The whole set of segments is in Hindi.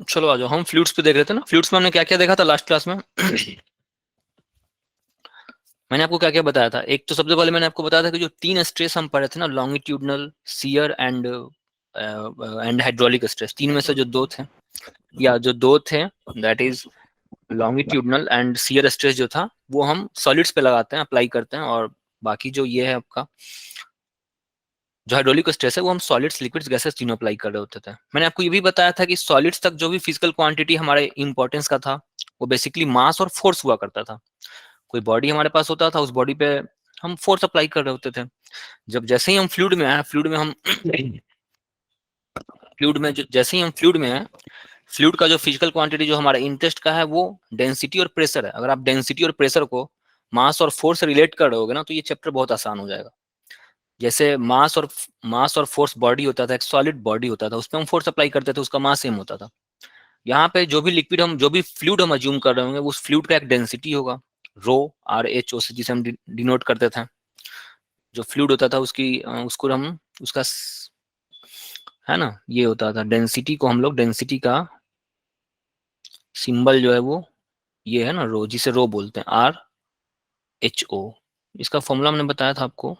चलो आ जाओ, हम फ्लूइड्स पे देख रहे थे ना। फ्लूइड्स में हमने क्या क्या देखा था लास्ट क्लास में? मैंने आपको क्या क्या बताया था? एक तो सबसे पहले मैंने आपको बताया था कि जो 3 स्ट्रेस हम पढ़े थे ना, longitudinal, shear and hydraulic stress, 3 में से जो 2 थे, या जो 2 थे, that is longitudinal and shear stress जो था वो हम सॉलिड्स पे लगाते हैं, अप्लाई करते हैं, और बाकी जो ये है आपका जो हाइड्रोलिक स्ट्रेस है वो हम सॉलिड्स, लिक्विड्स, गैसेस तीनों अप्लाई कर रहे होते थे। मैंने आपको ये भी बताया था कि सॉलिड्स तक जो भी फिजिकल क्वांटिटी हमारे इंपॉर्टेंस का था वो बेसिकली मास और फोर्स हुआ करता था। कोई बॉडी हमारे पास होता था, उस बॉडी पे हम फोर्स अप्लाई कर रहे होते थे। जब जैसे ही हम फ्लूइड में आए, फ्लूइड में हम फ्लूइड में जैसे ही हम फ्लूइड में आए, फ्लूइड का जो फिजिकल क्वांटिटी जो हमारा इंटरेस्ट का है वो डेंसिटी और प्रेशर है। अगर आप डेंसिटी और प्रेशर को मास और फोर्स से रिलेट कर रहे होगे ना, तो ये चैप्टर बहुत आसान हो जाएगा। जैसे मास और फोर्स बॉडी होता था, एक सॉलिड बॉडी होता था, उसमें हम फोर्स अप्लाई करते थे, उसका मास सेम होता था। यहाँ पे जो भी लिक्विड हम, जो भी फ्लूइड हम अज्यूम कर रहे होंगे, उस फ्लूइड का एक डेंसिटी होगा, रो, RHO से, जिसे हम डिनोट करते थे। जो फ्लूइड होता था उसकी उसको हम उसका है ना, ये होता था डेंसिटी को हम लोग, डेंसिटी का सिंबल जो है वो ये है ना, रो, जिसे रो बोलते हैं, RHO। इसका फॉर्मूला हमने बताया था आपको,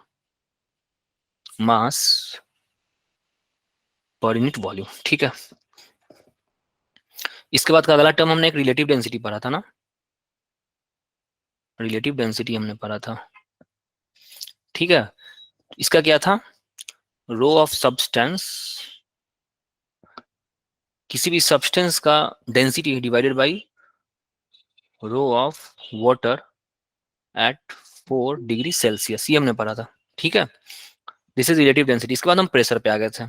मास पर यूनिट वॉल्यूम। ठीक है, इसके बाद का अगला टर्म हमने एक रिलेटिव डेंसिटी पढ़ा था ना, रिलेटिव डेंसिटी हमने पढ़ा था। ठीक है, इसका क्या था? रो ऑफ सब्सटेंस, किसी भी सब्सटेंस का density divided by rho of water at 4 degree Celsius, ये हमने पढ़ा था। ठीक है, दिस इज रिलेटिव डेंसिटी। इसके बाद हम प्रेशर पे आ गए थे।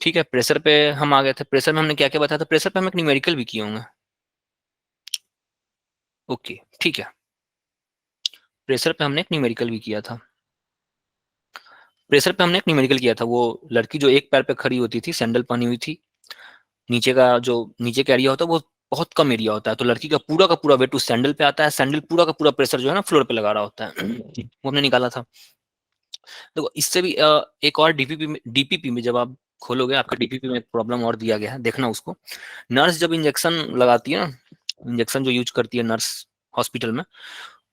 ठीक है, प्रेशर पे हम आ गए थे। प्रेशर में हमने क्या क्या बताया था? प्रेशर पे हम एक न्यूमेरिकल भी किए होंगे। ओके, ठीक है, प्रेशर पे हमने एक न्यूमेरिकल भी किया था। प्रेशर पे हमने एक न्यूमेरिकल किया था, वो लड़की जो एक पैर पे खड़ी होती थी, सैंडल पहनी हुई थी, नीचे का जो नीचे का एरिया होता है वो बहुत कम एरिया होता है, तो लड़की का पूरा वेट उस सैंडल पे आता है, सैंडल पूरा का पूरा प्रेशर जो है ना फ्लोर पे लगा रहा होता है। वो हमने निकाला था। देखो, इससे भी एक और डीपीपी में जब आप खोलोगे, आपके डीपीपी में एक प्रॉब्लम और दिया गया है, देखना उसको। नर्स जब इंजेक्शन लगाती है ना, इंजेक्शन जो यूज करती है नर्स हॉस्पिटल में,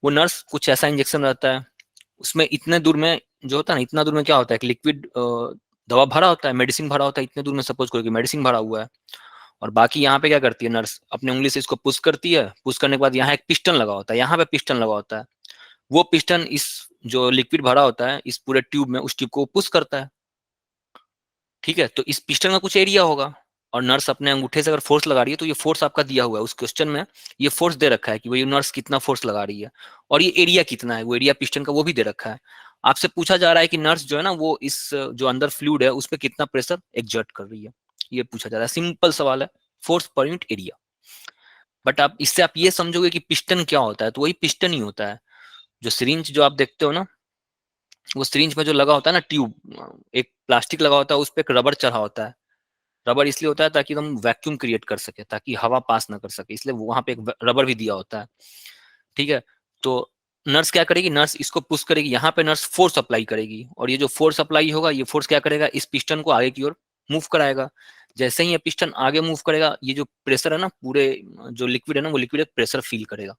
वो नर्स कुछ ऐसा इंजेक्शन रहता है, उसमें इतने दूर में जो होता है ना, इतना दूर में क्या होता है, कि लिक्विड दवा भरा होता है, मेडिसिन भरा होता है, इतने दूर में सपोज करो कि मेडिसिन भरा हुआ है, और बाकी यहाँ पे क्या करती है नर्स, अपने उंगली से इसको पुश करती है, पुश करने के बाद यहाँ एक पिस्टन लगा होता है, यहाँ पे पिस्टन लगा होता है, वो पिस्टन इस जो लिक्विड भरा होता है इस पूरे ट्यूब में, उस ट्यूब को पुश करता है। ठीक है, तो इस पिस्टन का कुछ एरिया होगा, और नर्स अपने अंगूठे से अगर फोर्स लगा रही है, तो ये फोर्स आपका दिया हुआ है उस क्वेश्चन में, ये फोर्स दे रखा है कि भाई नर्स कितना फोर्स लगा रही है, और ये एरिया कितना है, वो एरिया पिस्टन का वो भी दे रखा है। आपसे पूछा जा रहा है कि नर्स जो है ना, वो इस जो अंदर फ्लूइड है उस पर कितना प्रेशर एक्सर्ट कर रही है, ये पूछा जा रहा है। सिंपल सवाल है, force per unit area. But आप इससे आप ये समझोगे कि पिस्टन क्या होता है, तो वही पिस्टन ही होता है। जो सिरिंज जो आप देखते हो ना, वो सिरिंज में जो लगा होता है ना ट्यूब, एक प्लास्टिक लगा होता है, उस पर एक रबर चढ़ा होता है। रबर इसलिए होता है ताकि हम वैक्यूम क्रिएट कर सके, ताकि हवा पास ना कर सके, इसलिए वहां पे एक रबर भी दिया होता है। ठीक है, तो नर्स क्या करेगी, नर्स इसको पुश करेगी, यहाँ पे नर्स फोर्स अप्लाई करेगी, और ये जो फोर्स अप्लाई होगा, ये फोर्स क्या करेगा, इस पिस्टन को आगे की ओर मूव कराएगा। जैसे ही ये पिस्टन आगे मूव करेगा, ये जो प्रेशर है ना, पूरे जो लिक्विड है ना, वो लिक्विड एक प्रेशर फील करेगा।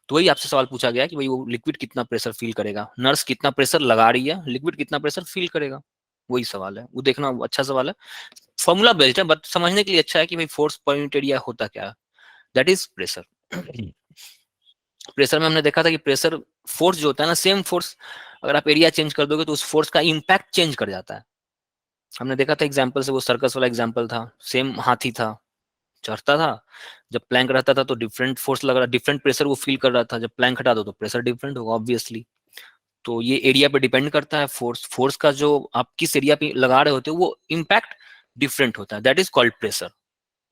तो वही आपसे सवाल पूछा गया कि भाई वो लिक्विड कितना प्रेशर फील करेगा, नर्स कितना प्रेशर लगा रही है, लिक्विड कितना प्रेशर फील करेगा, वही सवाल है। वो देखना, अच्छा सवाल है, फॉर्मूला बेस्ड है, बट समझने के लिए अच्छा है कि भाई फोर्स पर यूनिट एरिया होता क्या है, दैट इज प्रेशर। प्रेशर में हमने देखा था कि प्रेशर फोर्स जो होता है ना, सेम फोर्स अगर आप एरिया चेंज कर दोगे तो उस फोर्स का इम्पैक्ट चेंज कर जाता है। हमने देखा था एग्जाम्पल से, वो सर्कस वाला एग्जाम्पल था, सेम हाथी था, चढ़ता था, जब प्लैंक रहता था तो डिफरेंट फोर्स लग रहा, डिफरेंट प्रेशर वो फील कर रहा था, जब प्लैंक हटा दो तो प्रेशर डिफरेंट होगा ऑब्वियसली। तो ये एरिया पे डिपेंड करता है, फोर्स फोर्स का जो आप किस एरिया पे लगा रहे होते हो वो इम्पैक्ट डिफरेंट होता है, दैट इज कॉल्ड प्रेशर।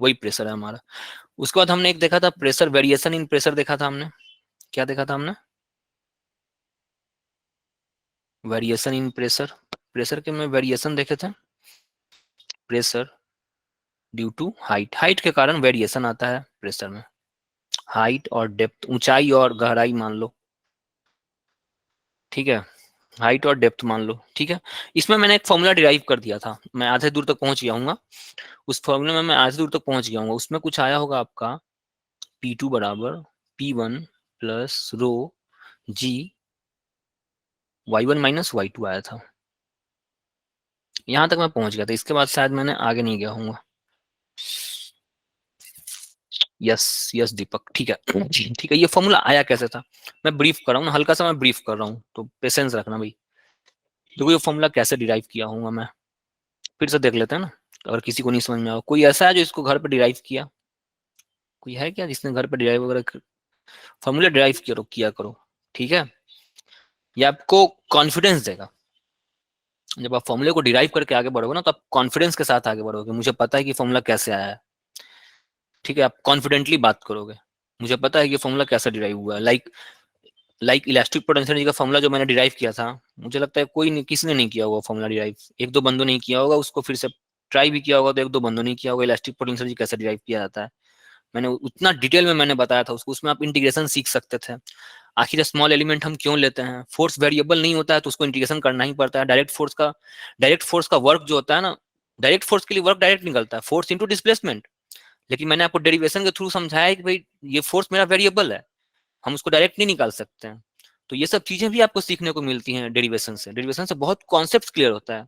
वही प्रेशर है हमारा। उसके बाद हमने एक देखा था प्रेशर वेरिएशन इन प्रेशर, देखा था हमने, क्या देखा था हमने, वेरिएशन इन प्रेशर। प्रेशर के में वेरिएशन देखे थे, pressure due to height, height के कारण वेरिएशन आता है प्रेशर में, हाइट और डेप्थ, ऊंचाई और गहराई मान लो। ठीक है, हाइट और डेप्थ मान लो, ठीक है। इसमें मैंने एक फॉर्मूला डिराइव कर दिया था, मैं आधे दूर तक पहुंच गया हूँ। उस फॉर्मूले में मैं आधे दूर तक पहुंच गया हूँ। उसमें कुछ आया होगा आपका P2 बराबर P1 प्लस रो जी Y1 माइनस Y2 आया था। यहाँ तक मैं पहुंच गया था, इसके बाद शायद मैंने आगे नहीं गया हूँ। यस यस दीपक, ठीक है ठीक है। ये फॉर्मूला आया कैसे था, मैं ब्रीफ कर रहा हूँ ना, हल्का सा मैं ब्रीफ कर रहा हूँ, तो पेशेंस रखना भाई। देखो ये फॉर्मूला कैसे डिराइव किया हूँ मैं, फिर से देख लेते हैं ना, अगर किसी को नहीं समझ में आया। कोई ऐसा है जो इसको घर पे डिराइव किया, कोई है क्या जिसने घर पे डिराइव वगैरह फॉर्मूला डिराइव किया करो, ठीक है। ये आपको कॉन्फिडेंस देगा। जब आप फॉर्मूले को डिराइव करके आगे बढ़ोगे ना, तो आप कॉन्फिडेंस के साथ आगे बढ़ोगे। मुझे पता है कि फॉर्मूला कैसे आया है, ठीक है। आप कॉन्फिडेंटली बात करोगे, मुझे पता है कि फॉर्मूला कैसे डिराइव हुआ है। लाइक इलास्टिक पोटेंशियल का फॉर्मूला जो मैंने डिराइव किया था, मुझे लगता है कोई नहीं, किसी ने नहीं किया होगा फॉर्मूला डिराइव। एक दो बंदों ने किया होगा, उसको फिर से ट्राई भी किया होगा, तो एक दो बंदों ने किया होगा इलास्टिक पोटेंशियल कैसे डिराइव किया जाता है। मैंने उतना डिटेल में मैंने बताया था उसको, उसमें आप इंटीग्रेशन सीख सकते थे। आखिर स्मॉल एलिमेंट हम क्यों लेते हैं, फोर्स वेरिएबल नहीं होता है तो उसको इंटीग्रेशन करना ही पड़ता है। डायरेक्ट फोर्स का वर्क जो होता है ना, डायरेक्ट फोर्स के लिए वर्क डायरेक्ट निकलता है, फोर्स इंटू डिस्प्लेसमेंट। लेकिन मैंने आपको डेरिवेशन के थ्रू समझाया है कि भाई ये फोर्स मेरा वेरिएबल है, हम उसको डायरेक्ट नहीं निकाल सकते हैं। तो ये सब चीजें भी आपको सीखने को मिलती हैं डेरिवेशन से। डेरिवेशन से बहुत कॉन्सेप्ट क्लियर होता है।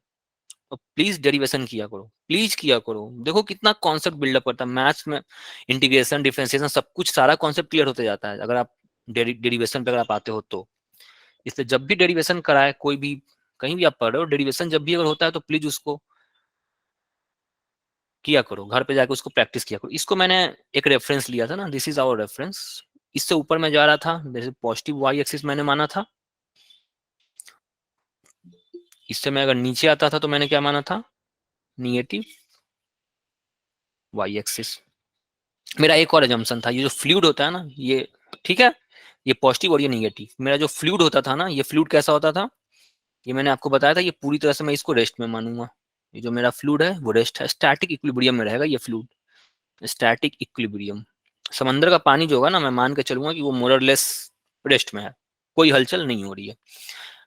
तो प्लीज डेरिवेशन किया करो, प्लीज किया करो। देखो कितना कॉन्सेप्ट बिल्डअप करता है मैथ्स में, इंटीग्रेशन डिफरेंशिएशन सब कुछ, सारा कॉन्सेप्ट क्लियर होते जाता है अगर आप डेरिवेशन पे अगर आप आते हो तो। इसलिए जब भी डेरिवेशन कराए कोई भी, कहीं भी आप पढ़ रहे हो, डेरिवेशन जब भी अगर होता है तो प्लीज उसको किया करो, घर पे जाकर उसको प्रैक्टिस किया करो। इसको मैंने एक रेफरेंस लिया था ना, दिस इज आवर रेफरेंस। इससे ऊपर मैं जा रहा था, जैसे पॉजिटिव वाई एक्सिस मैंने माना था। इससे मैं अगर नीचे आता था तो मैंने क्या माना था, निगेटिव वाई एक्सिस। मेरा एक और एजम्पशन था, ये जो फ्लूइड होता है ना ये, ठीक है, ये पॉजिटिव और ये निगेटिव। मेरा जो फ्लूइड होता था ना, ये फ्लूइड कैसा होता था, ये मैंने आपको बताया था, ये पूरी तरह से मैं इसको रेस्ट में मानूंगा। ये जो मेरा फ्लूइड है वो रेस्ट है, स्टैटिक इक्विलिब्रियम में रहेगा ये फ्लूइड, स्टैटिक इक्विलिब्रियम। समंदर का पानी जो होगा ना, मैं मान के चलूंगा कि वो मोरलेस रेस्ट में है, कोई हलचल नहीं हो रही है।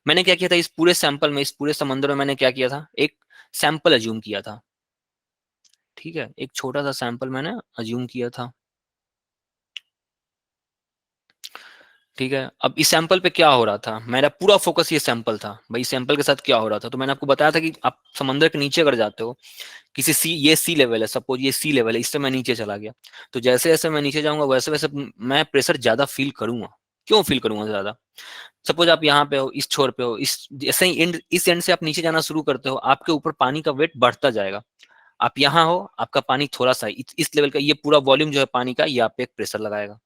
मैंने क्या किया था इस पूरे सैंपल में, इस पूरे समंदर में मैंने क्या किया था, एक सैंपल अज्यूम किया था, ठीक है। एक छोटा सा सैंपल मैंने अज्यूम किया था, ठीक है। अब इस सैंपल पे क्या हो रहा था, मेरा पूरा फोकस ये सैंपल था भाई, सैंपल के साथ क्या हो रहा था। तो मैंने आपको बताया था कि आप समंदर के नीचे अगर जाते हो, किसी सी, ये सी लेवल है, सपोज ये सी लेवल है, इससे मैं नीचे चला गया, तो जैसे जैसे मैं नीचे जाऊंगा वैसे वैसे मैं प्रेशर ज्यादा फील करूंगा। क्यों फील करूंगा ज्यादा, सपोज आप यहाँ पे हो, इस छोर पे हो, इस जैसे ही एंड, इस एंड से आप नीचे जाना शुरू करते हो, आपके ऊपर पानी का वेट बढ़ता जाएगा। आप यहाँ हो, आपका पानी थोड़ा सा इस लेवल का, ये पूरा वॉल्यूम जो है पानी का, ये आप पे एक प्रेशर लगाएगा।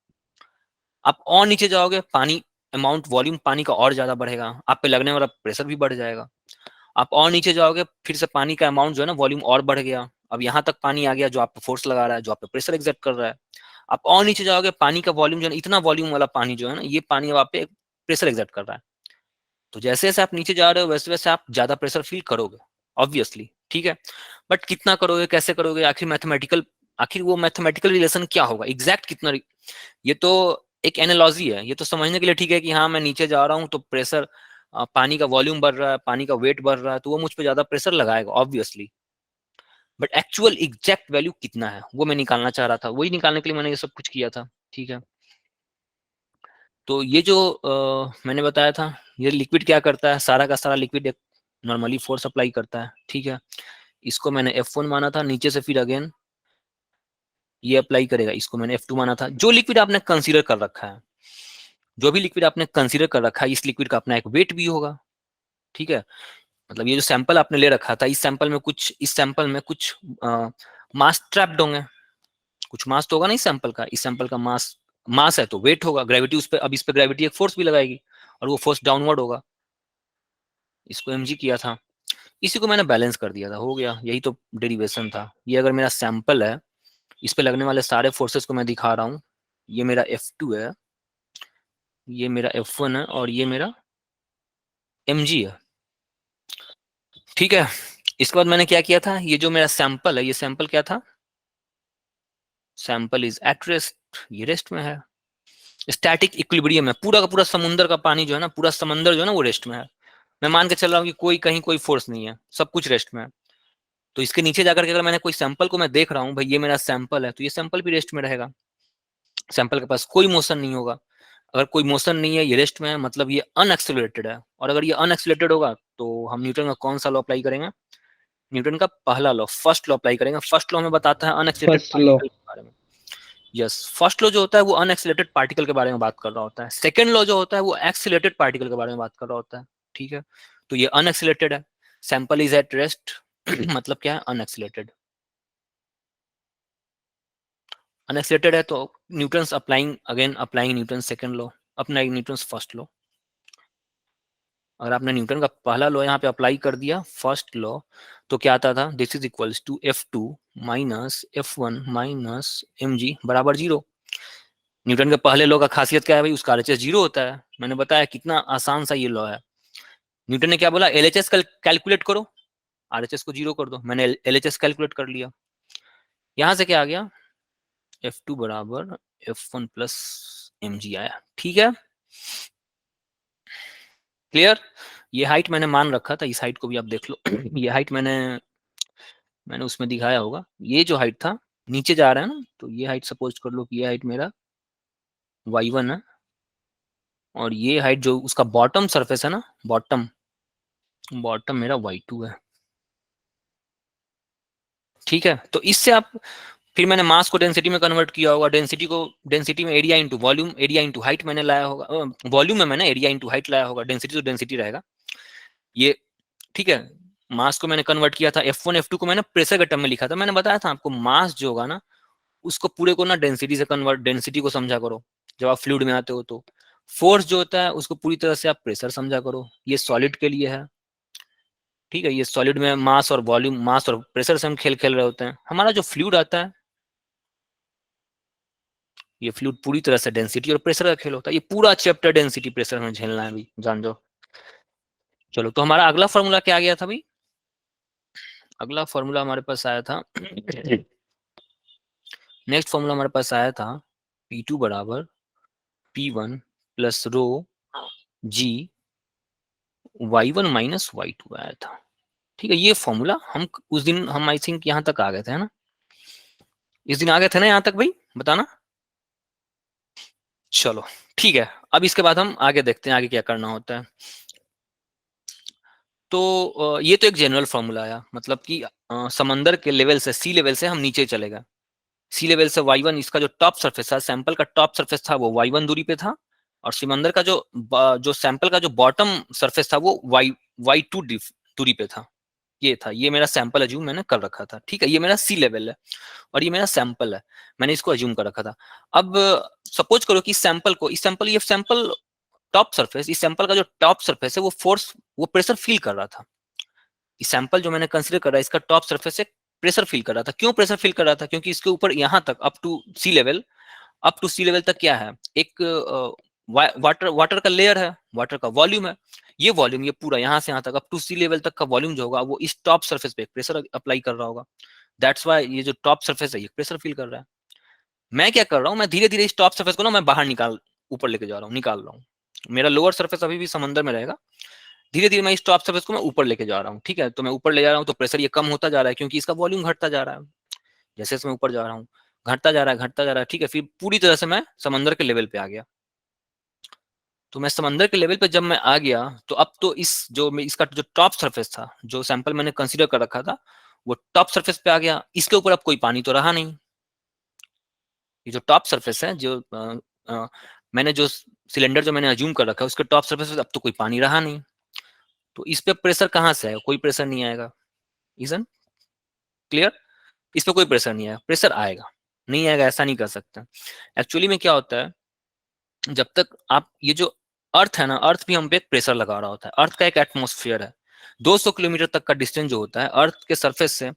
आप और नीचे जाओगे, पानी अमाउंट वॉल्यूम पानी का और ज्यादा बढ़ेगा, आप पे लगने वाला प्रेशर भी बढ़ जाएगा। आप और नीचे जाओगे, फिर से पानी का अमाउंट जो है ना, वॉल्यूम और बढ़ गया, अब यहाँ तक पानी आ गया जो आप पे फोर्स लगा रहा है, जो आप पे प्रेशर एक्सर्ट कर रहा है। आप और नीचे जाओगे, पानी का वॉल्यूम जो है, इतना वॉल्यूम वाला पानी जो है ना, ये पानी अब आप पे प्रेशर एक्सर्ट कर रहा है। तो जैसे जैसे आप नीचे जा रहे हो वैसे वैसे आप ज्यादा प्रेशर फील करोगे, ऑब्वियसली, ठीक है। बट कितना करोगे, कैसे करोगे, आखिर वो मैथमेटिकल रिलेशन क्या होगा, एग्जैक्ट कितना, ये तो एक एनालॉजी है, ये तो समझने के लिए ठीक है कि हाँ मैं नीचे जा रहा हूँ तो प्रेशर, पानी का वॉल्यूम बढ़ रहा है, पानी का वेट बढ़ रहा है, तो वो मुझ पे ज्यादा प्रेशर लगाएगा obviously. But actual exact value कितना है वो मैं निकालना चाह रहा था, वही निकालने के लिए मैंने ये सब कुछ किया था, ठीक है। तो ये जो मैंने बताया था, ये लिक्विड क्या करता है, सारा का सारा लिक्विड एक नॉर्मली फोर्स अप्लाई करता है, ठीक है। इसको मैंने F1 माना था, नीचे से फिर अगेन ये अप्लाई करेगा, इसको मैंने F2 माना था। जो लिक्विड आपने कंसीडर कर रखा है, जो भी लिक्विड आपने कंसीडर कर रखा है, इस लिक्विड का अपना एक वेट भी होगा, ठीक है। मतलब ये जो सैंपल आपने ले रखा था, इस सैंपल में कुछ मास ट्रैप्ड होंगे, कुछ मास तो होगा ना इस सैंपल का, इस सैंपल का मास, मास है तो वेट होगा, ग्रेविटी उस पर, अब इस पे ग्रेविटी एक फोर्स भी लगाएगी और वो फोर्स डाउनवर्ड होगा। इसको mg किया था, इसी को मैंने बैलेंस कर दिया था, हो गया, यही तो डेरिवेशन था। ये अगर मेरा सैंपल है, इस पे लगने वाले सारे फोर्सेस को मैं दिखा रहा हूँ। ये मेरा F2 है, ये मेरा F1 है और ये मेरा mg है, ठीक है। इसके बाद मैंने क्या किया था, ये जो मेरा सैंपल है, ये सैंपल क्या था, सैंपल इज एट रेस्ट, ये रेस्ट में है, स्टैटिक इक्विलिब्रियम है, पूरा का पूरा समुंदर का पानी जो है ना, पूरा समंदर जो है ना वो रेस्ट में है। मैं मान के चल रहा हूँ कि कोई कहीं कोई फोर्स नहीं है, सब कुछ रेस्ट में है। तो इसके नीचे जाकर के अगर मैंने कोई सैंपल को मैं देख रहा हूँ, भाई ये मेरा सैंपल है, तो ये सैंपल भी रेस्ट में रहेगा, सैंपल के पास कोई मोशन नहीं होगा। अगर कोई मोशन नहीं है, ये रेस्ट में है, मतलब ये अनएक्सेलरेटेड है। और अगर ये अनएक्सेलरेटेड होगा तो हम न्यूटन का कौन सा लॉ अप्लाई करेंगे? न्यूटन का पहला लॉ, फर्स्ट लॉ अप्लाई करेंगे। फर्स्ट लॉ हमें बताता है अनएक्सेलरेटेड फर्स्ट लॉ। पार्टिकल के बारे में। यस, फर्स्ट लॉ जो होता है वो अनएक्सेलरेटेड पार्टिकल के बारे में बात कर रहा होता है। सेकंड लॉ जो होता है वो एक्सेलरेटेड पार्टिकल के बारे में बात कर रहा होता है। ठीक है, तो ये अनएक्सेलरेटेड है, सैंपल इज एट रेस्ट मतलब क्या है? अनएक्सेलरेटेड। अनएक्सेलरेटेड है तो Newton's applying, again applying Newton second law, applying Newton's first law. अगर आपने न्यूटन का पहला लॉ यहाँ पे अप्लाई कर दिया, फर्स्ट लॉ, तो क्या आता था? This is equals to F2 minus F1 minus mg बराबर 0। न्यूटन के पहले लॉ का खासियत क्या है भाई? उसका RHS 0 होता है। मैंने बताया कितना आसान सा ये लॉ है। न्यूटन ने क्या बोला? LHS कैलकुलेट करो, RHS को 0 कर दो। मैंने LHS कैलकुलेट कर लिया। यहां से क्या आ गया? F2 बराबर F1 प्लस mg आया। ठीक है, क्लियर? ये हाइट मैंने मान रखा था, इस हाइट को भी आप देख लो ये हाइट मैंने उसमें दिखाया होगा। ये जो हाइट था नीचे जा रहा है ना, तो ये हाइट सपोज कर लो कि ये हाइट मेरा y1 है, और ये हाइट जो उसका बॉटम सरफेस है ना, बॉटम बॉटम मेरा y2 है। ठीक है, तो इससे आप, फिर मैंने मास को डेंसिटी में कन्वर्ट किया होगा, डेंसिटी में area into volume, area into height मैंने लाया होगा, वॉल्यूम में मैंने एरिया इंटू हाइट लाया होगा, डेंसिटी तो डेंसिटी रहेगा ये। ठीक है, मास को मैंने कन्वर्ट किया था, F1 F2 को मैंने प्रेशर के टर्म में लिखा था। मैंने बताया था आपको, मास जो होगा ना उसको पूरे को ना डेंसिटी से कन्वर्ट, डेंसिटी को समझा करो जब आप फ्लूइड में आते हो। तो फोर्स जो होता है उसको पूरी तरह से आप प्रेशर समझा करो। ये सॉलिड के लिए है। ठीक है, ये सॉलिड में मास और वॉल्यूम, मास और प्रेशर से हम खेल खेल रहे होते हैं। हमारा जो फ्लूइड आता है, ये फ्लूइड पूरी तरह से डेंसिटी और प्रेशर का खेल होता है। ये पूरा चैप्टर डेंसिटी प्रेशर में झेलना है, भी जान जाओ। चलो, तो हमारा अगला फॉर्मूला क्या आ गया था भाई? अगला फॉर्मूला हमारे पास आया था नेक्स्ट फॉर्मूला हमारे पास आया था P2 बराबर P1 प्लस रो जी y1 माइनस y2 आया था। ठीक है, ये फॉर्मूला हम उस दिन, हम आई थिंक यहाँ तक आ गए थे, है ना? इस दिन आ गए थे ना यहाँ तक भाई, बताना। चलो ठीक है, अब इसके बाद हम आगे देखते हैं आगे क्या करना होता है। तो ये तो एक जनरल फॉर्मूला आया, मतलब कि समंदर के लेवल से, सी लेवल से हम नीचे चले गए। सी लेवल से y1, इसका जो टॉप सरफेस था, सैंपल का टॉप सरफेस था, वो y1 दूरी पे था। और समंदर का जो सैंपल का जो बॉटम सरफेस था वो y2 दूरी पे था। ये था, ये मेरा सैंपल अज्यूम मैंने कर रखा था। ठीक है, ये मेरा सी लेवल है और ये मेरा सैंपल है, मैंने इसको अज्यूम कर रखा था। अब सपोज करो कि सैंपल को, इस सैंपल, ये सैंपल टॉप सरफेस, इस सैंपल का जो टॉप सरफेस है वो फोर्स, वो प्रेशर फील कर रहा था। इस सैंपल जो मैंने कंसीडर करा, इसका टॉप सरफेस से प्रेशर फील कर रहा था। क्यों प्रेशर फील कर रहा था? क्योंकि इसके ऊपर यहाँ तक up to sea level, up to sea level तक क्या है? एक वाटर वाटर का लेयर है, वाटर का वॉल्यूम है। ये वॉल्यूम, ये पूरा यहाँ से यहाँ तक अप टू सी लेवल तक का वॉल्यूम जो होगा वो इस टॉप सरफेस पे प्रेशर अप्लाई कर रहा होगा। दैट्स वाई ये जो टॉप सरफेस है ये प्रेशर फील कर रहा है। मैं क्या कर रहा हूँ, मैं धीरे धीरे इस टॉप सरफेस को ना मैं बाहर ऊपर लेके जा रहा हूँ, निकाल रहा हूँ। मेरा लोअर सरफेस अभी भी समंदर में रहेगा, धीरे धीरे मैं इस टॉप सरफेस को मैं ऊपर लेके जा रहा हूँ। ठीक है, तो मैं ऊपर ले जा रहा हूँ तो प्रेशर ये कम होता जा रहा है, क्योंकि इसका वॉल्यूम घटता जा रहा है। जैसे जैसे मैं ऊपर जा रहा हूँ, घटता जा रहा है, घटता जा रहा है। ठीक है, फिर पूरी तरह से मैं समंदर के लेवल पे आ गया। तो मैं समंदर के लेवल पे जब मैं आ गया, तो अब तो इस जो इसका जो टॉप सरफेस था, जो सैंपल मैंने कंसीडर कर रखा था, वो टॉप सरफेस पे आ गया। इसके ऊपर अब कोई पानी तो रहा नहीं। ये जो टॉप सरफेस है, जो मैंने जो सिलेंडर जो मैंने अज्यूम कर रखा है, उसके टॉप सरफेस पे अब तो कोई पानी रहा नहीं। तो इस पे प्रेशर कहाँ से आएगा? कोई प्रेशर नहीं आएगा। इजन क्लियर? इस पे कोई प्रेशर नहीं आएगा। प्रेशर आएगा, नहीं आएगा ऐसा नहीं कर सकते। एक्चुअली में क्या होता है, जब तक आप, ये जो अर्थ है ना, अर्थ भी हम पे एक प्रेशर लगा रहा होता है। अर्थ का एक एटमोस्फियर है, 200 किलोमीटर तक का डिस्टेंस जो होता है अर्थ के सरफेस से,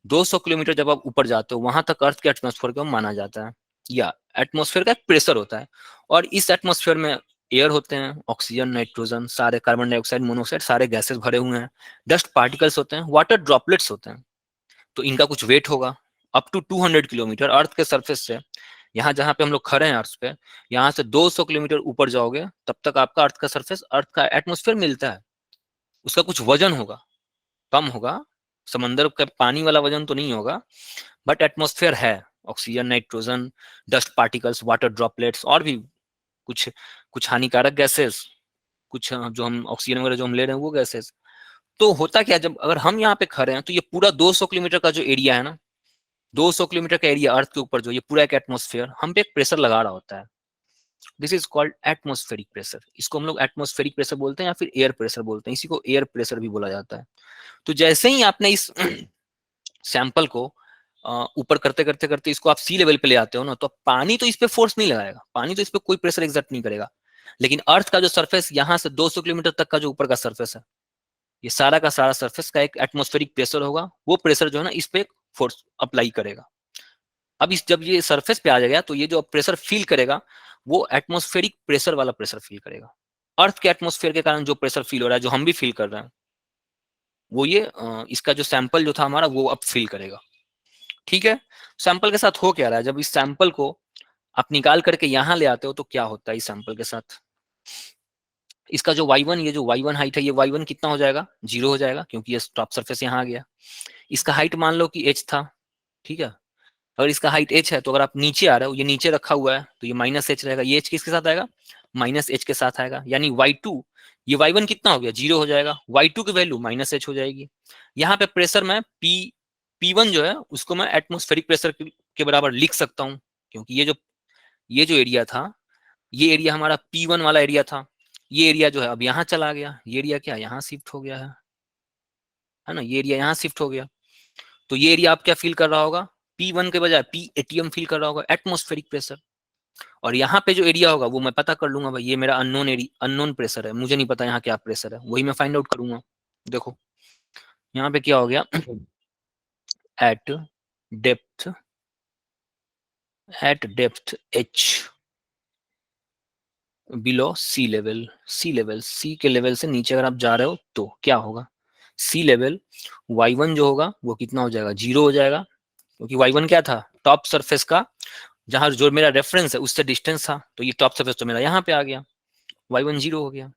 200 किलोमीटर जब आप ऊपर जाते हो वहां तक अर्थ के एटमोस्फेयर को माना जाता है, या एटमोस्फेयर का एक प्रेशर होता है। और इस एटमोस्फेयर में एयर होते हैं, ऑक्सीजन, नाइट्रोजन, सारे कार्बन डाइऑक्साइड, मोनोऑक्साइड, सारे गैसेस भरे हुए हैं, डस्ट पार्टिकल्स होते हैं, वाटर ड्रॉपलेट्स होते हैं। तो इनका कुछ वेट होगा। अप टू 200 किलोमीटर अर्थ के सरफेस से, यहाँ जहाँ पे हम लोग खड़े हैं अर्थ पे, यहाँ से 200 किलोमीटर ऊपर जाओगे तब तक आपका अर्थ का सरफेस, अर्थ का एटमोस्फेयर मिलता है। उसका कुछ वजन होगा, कम होगा, समंदर का पानी वाला वजन तो नहीं होगा, बट एटमॉस्फेयर है, oxygen, nitrogen, dust particles, water droplets, और भी कुछ कुछ हानिकारक गैसेस, कुछ जो हम ऑक्सीजन वगैरह जो हम ले रहे हैं वो गैसेस। तो होता क्या, जब अगर हम यहाँ पे खड़े हैं तो ये पूरा 200 किलोमीटर का जो एरिया है ना, 200 किलोमीटर का एरिया अर्थ के ऊपर, जो ये पूरा एक एटमॉस्फेयर हम पे एक प्रेशर लगा रहा होता है। This is called atmospheric pressure. इसको हम लोग एटमॉस्फेरिक प्रेशर बोलते हैं या फिर एयर प्रेशर बोलते हैं, इसी को एयर प्रेशर भी बोला जाता है। तो जैसे ही आपने इस सैंपल को ऊपर करते करते करते इसको आप सी लेवल पे ले आते हो ना, तो पानी तो इस पे फोर्स नहीं लगाएगा, पानी तो इस पे कोई प्रेशर एक्सर्ट नहीं करेगा, लेकिन अर्थ का जो सरफेस यहाँ से 200 किलोमीटर तक का जो ऊपर का सरफेस है, ये सारा का सारा सरफेस का एक एटमॉस्फेरिक प्रेशर होगा। वो प्रेशर जो है ना इस पे फोर्स अप्लाई करेगा। अब इस जब ये सरफेस पे आ जाएगा तो ये जो प्रेशर फील करेगा वो एटमॉस्फेरिक प्रेशर वाला प्रेशर फील करेगा। अर्थ के एटमॉस्फेयर के कारण जो प्रेशर फील हो रहा है, जो हम भी फील कर रहे हैं, वो ये इसका जो सैंपल जो था हमारा वो अब फील करेगा। ठीक है, सैंपल के साथ हो क्या रहा है, जब इस सैंपल को आप निकाल करके यहां ले आते हो तो क्या होता है इस सैंपल के साथ, इसका जो y1, ये जो y1 हाइट है, ये y1 कितना हो जाएगा, 0 हो जाएगा, क्योंकि ये टॉप सरफेस यहाँ आ गया। इसका हाइट मान लो कि h था, ठीक है, अगर इसका हाइट h है तो अगर आप नीचे आ रहे हो, ये नीचे रखा हुआ है तो ये माइनस h रहेगा, ये h किसके साथ आएगा, माइनस h के साथ आएगा, यानी y2, ये y1 कितना हो गया, 0 हो जाएगा, y2 की वैल्यू माइनस h हो जाएगी। यहाँ पे प्रेशर में P1 जो है उसको मैं एटमोस्फेरिक प्रेशर के बराबर लिख सकता हूँ, क्योंकि ये जो एरिया था, ये एरिया हमारा P1 वाला एरिया था, ये एरिया जो है अब यहाँ चला गया, ये एरिया क्या यहाँ शिफ्ट हो गया है ना, ये एरिया यहाँ शिफ्ट हो गया। तो ये एरिया आप क्या फील कर रहा होगा, P1 के बजाय P फील कर रहा होगा, एटमोस्फेरिक प्रेशर। और यहाँ पे जो एरिया होगा वो मैं पता कर लूंगा, भाई ये मेरा अननोन प्रेशर है, मुझे नहीं पता यहाँ क्या प्रेशर है, वही मैं फाइंड आउट करूंगा। देखो यहाँ पे क्या हो गया, at depth h below sea level sea के लेवल से नीचे अगर आप जा रहे हो तो क्या होगा, सी लेवल y1 जो होगा वो कितना हो जाएगा, 0 हो जाएगा, क्योंकि y1 क्या था, टॉप सरफेस का, जहां जो मेरा रेफरेंस है उससे डिस्टेंस था, तो ये टॉप सरफेस तो मेरा यहाँ पे आ गया, y1 0 हो गया।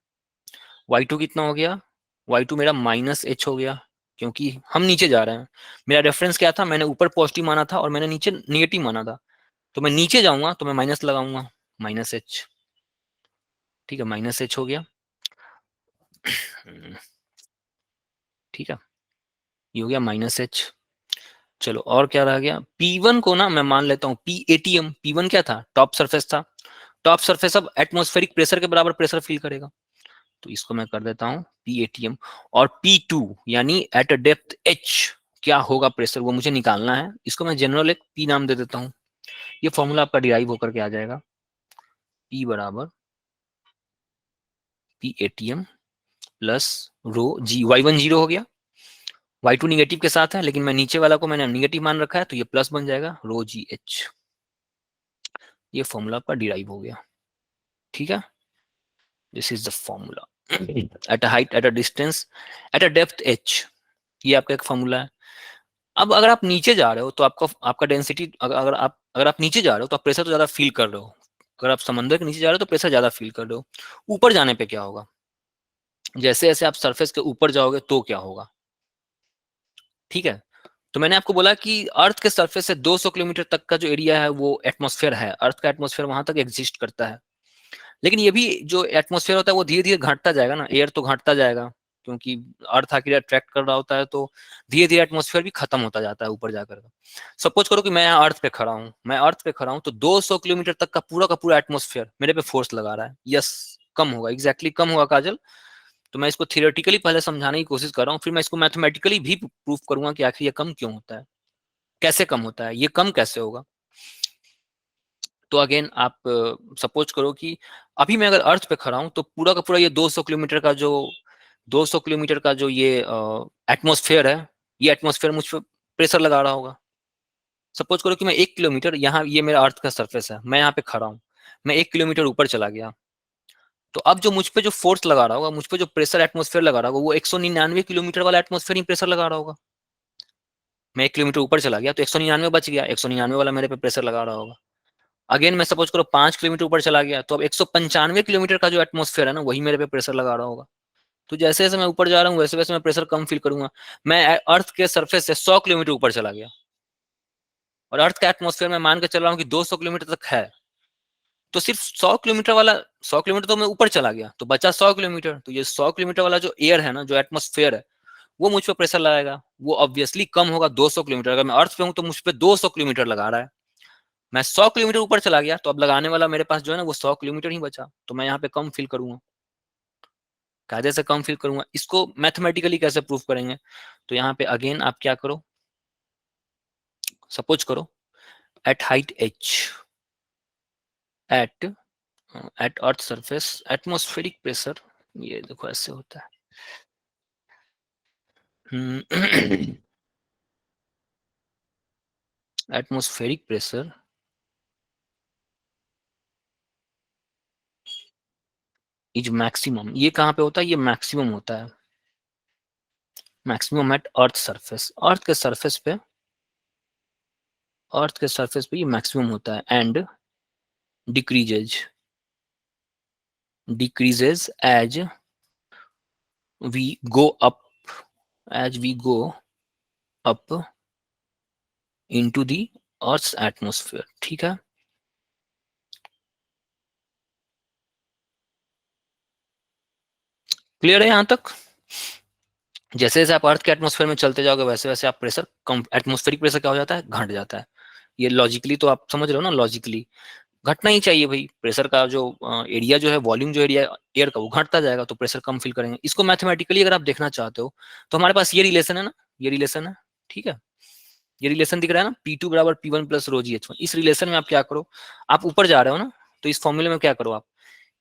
y2 कितना हो गया, y2 मेरा माइनस h हो गया, क्योंकि हम नीचे जा रहे हैं, मेरा रेफरेंस क्या था, मैंने ऊपर पॉजिटिव माना था और मैंने नीचे निगेटिव माना था, तो मैं नीचे जाऊंगा तो मैं माइनस लगाऊंगा, माइनस h, ठीक है, माइनस h हो गया। ठीक है, ये हो गया माइनस h। चलो और क्या रह गया, P1 को ना मैं मान लेता हूँ PATM, P1 क्या था, टॉप सरफेस था, टॉप सरफेस अब एटमॉस्फेरिक प्रेशर के बराबर प्रेशर फील करेगा, तो इसको मैं कर देता हूँ PATM। और P2 यानी एट अ डेप्थ h क्या होगा प्रेशर, वो मुझे निकालना है, इसको मैं जनरल एक P नाम दे देता हूँ, ये फॉर्मूला आपका डिराइव होकर के आ जाएगा, P बराबर PATM प्लस रो जी, y1 0 हो गया, y2 निगेटिव के साथ है, लेकिन मैं नीचे वाला को मैंने निगेटिव मान रखा है तो ये प्लस बन जाएगा, रो जी एच, ये फॉर्मूला आपका डिराइव हो गया। ठीक है, this is the formula at a height, at a distance, at a depth h, ये आपका एक फॉर्मूला है। अब अगर आप नीचे जा रहे हो तो आपका आपका डेंसिटी, अगर आप नीचे जा रहे हो तो आप प्रेशर तो ज्यादा फील कर रहे हो, अगर आप समंदर के नीचे जा रहे हो तो प्रेशर ज्यादा फील कर रहे हो, ऊपर जाने पे क्या होगा, जैसे जैसे आप सरफेस के ऊपर जाओगे तो क्या होगा। ठीक है, तो मैंने आपको बोला कि अर्थ के सरफेस से 200 किलोमीटर तक का जो एरिया है वो एटमॉस्फेयर है, अर्थ का एटमॉस्फेयर वहां तक एग्जिस्ट करता है, लेकिन ये भी जो एटमॉस्फेयर होता है वो धीरे धीरे घटता जाएगा ना, एयर तो घटता जाएगा, क्योंकि अर्थ आखिर अट्रैक्ट कर रहा होता है, तो धीरे धीरे एटमॉस्फेयर भी खत्म होता जाता है ऊपर जाकर। सपोज करो कि मैं यहाँ अर्थ पे खड़ा हूँ, तो 200 किलोमीटर तक का पूरा एटमॉस्फेयर मेरे पे फोर्स लगा रहा है, यस, कम होगा, एग्जैक्टली कम होगा काजल। तो मैं इसको थियोरेटिकली पहले समझाने की कोशिश कर रहा हूँ, फिर मैं इसको मैथमेटिकली भी प्रूफ करूंगा कि आखिर ये कम क्यों होता है, कैसे कम होता है, ये कम कैसे होगा। तो अगेन आप सपोज करो कि अभी मैं अगर अर्थ पे खड़ा हूं तो पूरा का पूरा ये 200 किलोमीटर का जो ये एटमॉस्फेयर है, ये एटमॉस्फेयर मुझ पर प्रेशर लगा रहा होगा। सपोज करो कि मैं 1 किलोमीटर, यहाँ ये मेरा अर्थ का सरफेस है, मैं यहाँ पे खड़ा हूँ, मैं 1 किलोमीटर ऊपर चला गया, तो अब जो मुझ पे जो फोर्स लगा रहा होगा, मुझ पे जो प्रेशर एटमॉस्फेयर लगा रहा होगा, वो 199 किलोमीटर वाला एटमॉस्फेयर ही प्रेशर लगा रहा होगा। मैं 1 किलोमीटर ऊपर चला गया तो 199 बच गया, 199 वाला मेरे पे प्रेशर लगा रहा होगा। अगेन मैं सपोज करो 5 किलोमीटर ऊपर चला गया तो अब 195 किलोमीटर का जो एटमॉस्फेयर है ना वही मेरे पे प्रेशर लगा रहा होगा। तो जैसे जैसे मैं ऊपर जा रहा हूँ वैसे वैसे मैं प्रेशर कम फील करूंगा। मैं अर्थ के सरफेस से 100 किलोमीटर ऊपर चला गया, और अर्थ का एटमोस्फेयर मैं मान के चल रहा हूँ कि 200 किलोमीटर तक है, तो सिर्फ 100 किलोमीटर वाला, 100 किलोमीटर तो मैं ऊपर चला गया, तो बचा 100 किलोमीटर। तो ये 100 किलोमीटर वाला जो एयर है ना, जो एटमोस्फेयर है, वो मुझ पर प्रेशर लगाएगा। वो ऑब्वियसली कम होगा 200 किलोमीटर। अगर मैं अर्थ पे हूँ तो मुझ पर 200 किलोमीटर लगा रहा है। मैं 100 किलोमीटर ऊपर चला गया, तो अब लगाने वाला मेरे पास जो है ना, वो 100 किलोमीटर ही बचा, तो मैं यहाँ पे कम फील करूंगा, कायदे से कम फील करूंगा। इसको मैथमेटिकली कैसे प्रूव करेंगे? तो यहाँ पे अगेन आप क्या करो, सपोज करो at height h, at at earth surface, atmospheric pressure, ये देखो ऐसे होता है। एटमॉस्फेरिक प्रेशर इज मैक्सिमम, ये कहाँ पे होता है? ये मैक्सिमम होता है, मैक्सिमम एट अर्थ सरफेस, अर्थ के सरफेस पे, अर्थ के सरफेस पे ये मैक्सिमम होता है। And decreases, decreases as we go up, as we go up into the earth atmosphere. ठीक है, क्लियर है यहाँ तक? जैसे जैसे आप अर्थ के एटमॉस्फेयर में चलते जाओगे वैसे वैसे आप प्रेशर कम, एटमॉस्फेरिक प्रेशर क्या हो जाता है? घट जाता है। ये लॉजिकली तो आप समझ रहे हो ना, लॉजिकली घटना ही चाहिए भाई। प्रेशर का जो एरिया जो है, वॉल्यूम जो एरिया एयर का, वो घटता जाएगा, तो प्रेशर कम फील करेंगे। इसको मैथमेटिकली अगर आप देखना चाहते हो तो हमारे पास ये रिलेशन है ना, ये रिलेशन है, ठीक है, ये रिलेशन दिख रहा है ना, P2 बराबर P1 प्लस रो जी H1। इस रिलेशन में आप क्या करो, आप ऊपर जा रहे हो ना, तो इस फॉर्मूले में क्या करो, आप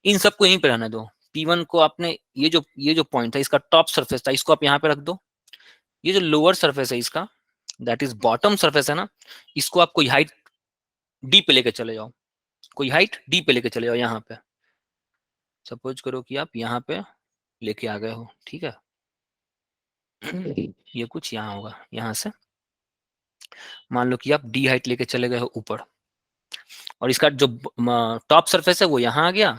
इन सबको यहीं पे रहने दो। P1 को आपने, ये जो पॉइंट था इसका टॉप सरफेस था, इसको आप यहाँ पे रख दो। ये जो लोअर सरफेस है इसका, दैट इज बॉटम सरफेस है ना, इसको आप कोई हाइट डी पे लेके चले जाओ, कोई हाइट डी पे लेके चले जाओ। यहाँ पे सपोज करो कि आप यहाँ पे लेके आ गए हो, ठीक है। ये कुछ यहाँ होगा, यहाँ से मान लो कि आप डी हाइट लेके चले गए हो ऊपर, और इसका जो टॉप सरफेस है वो यहाँ आ गया,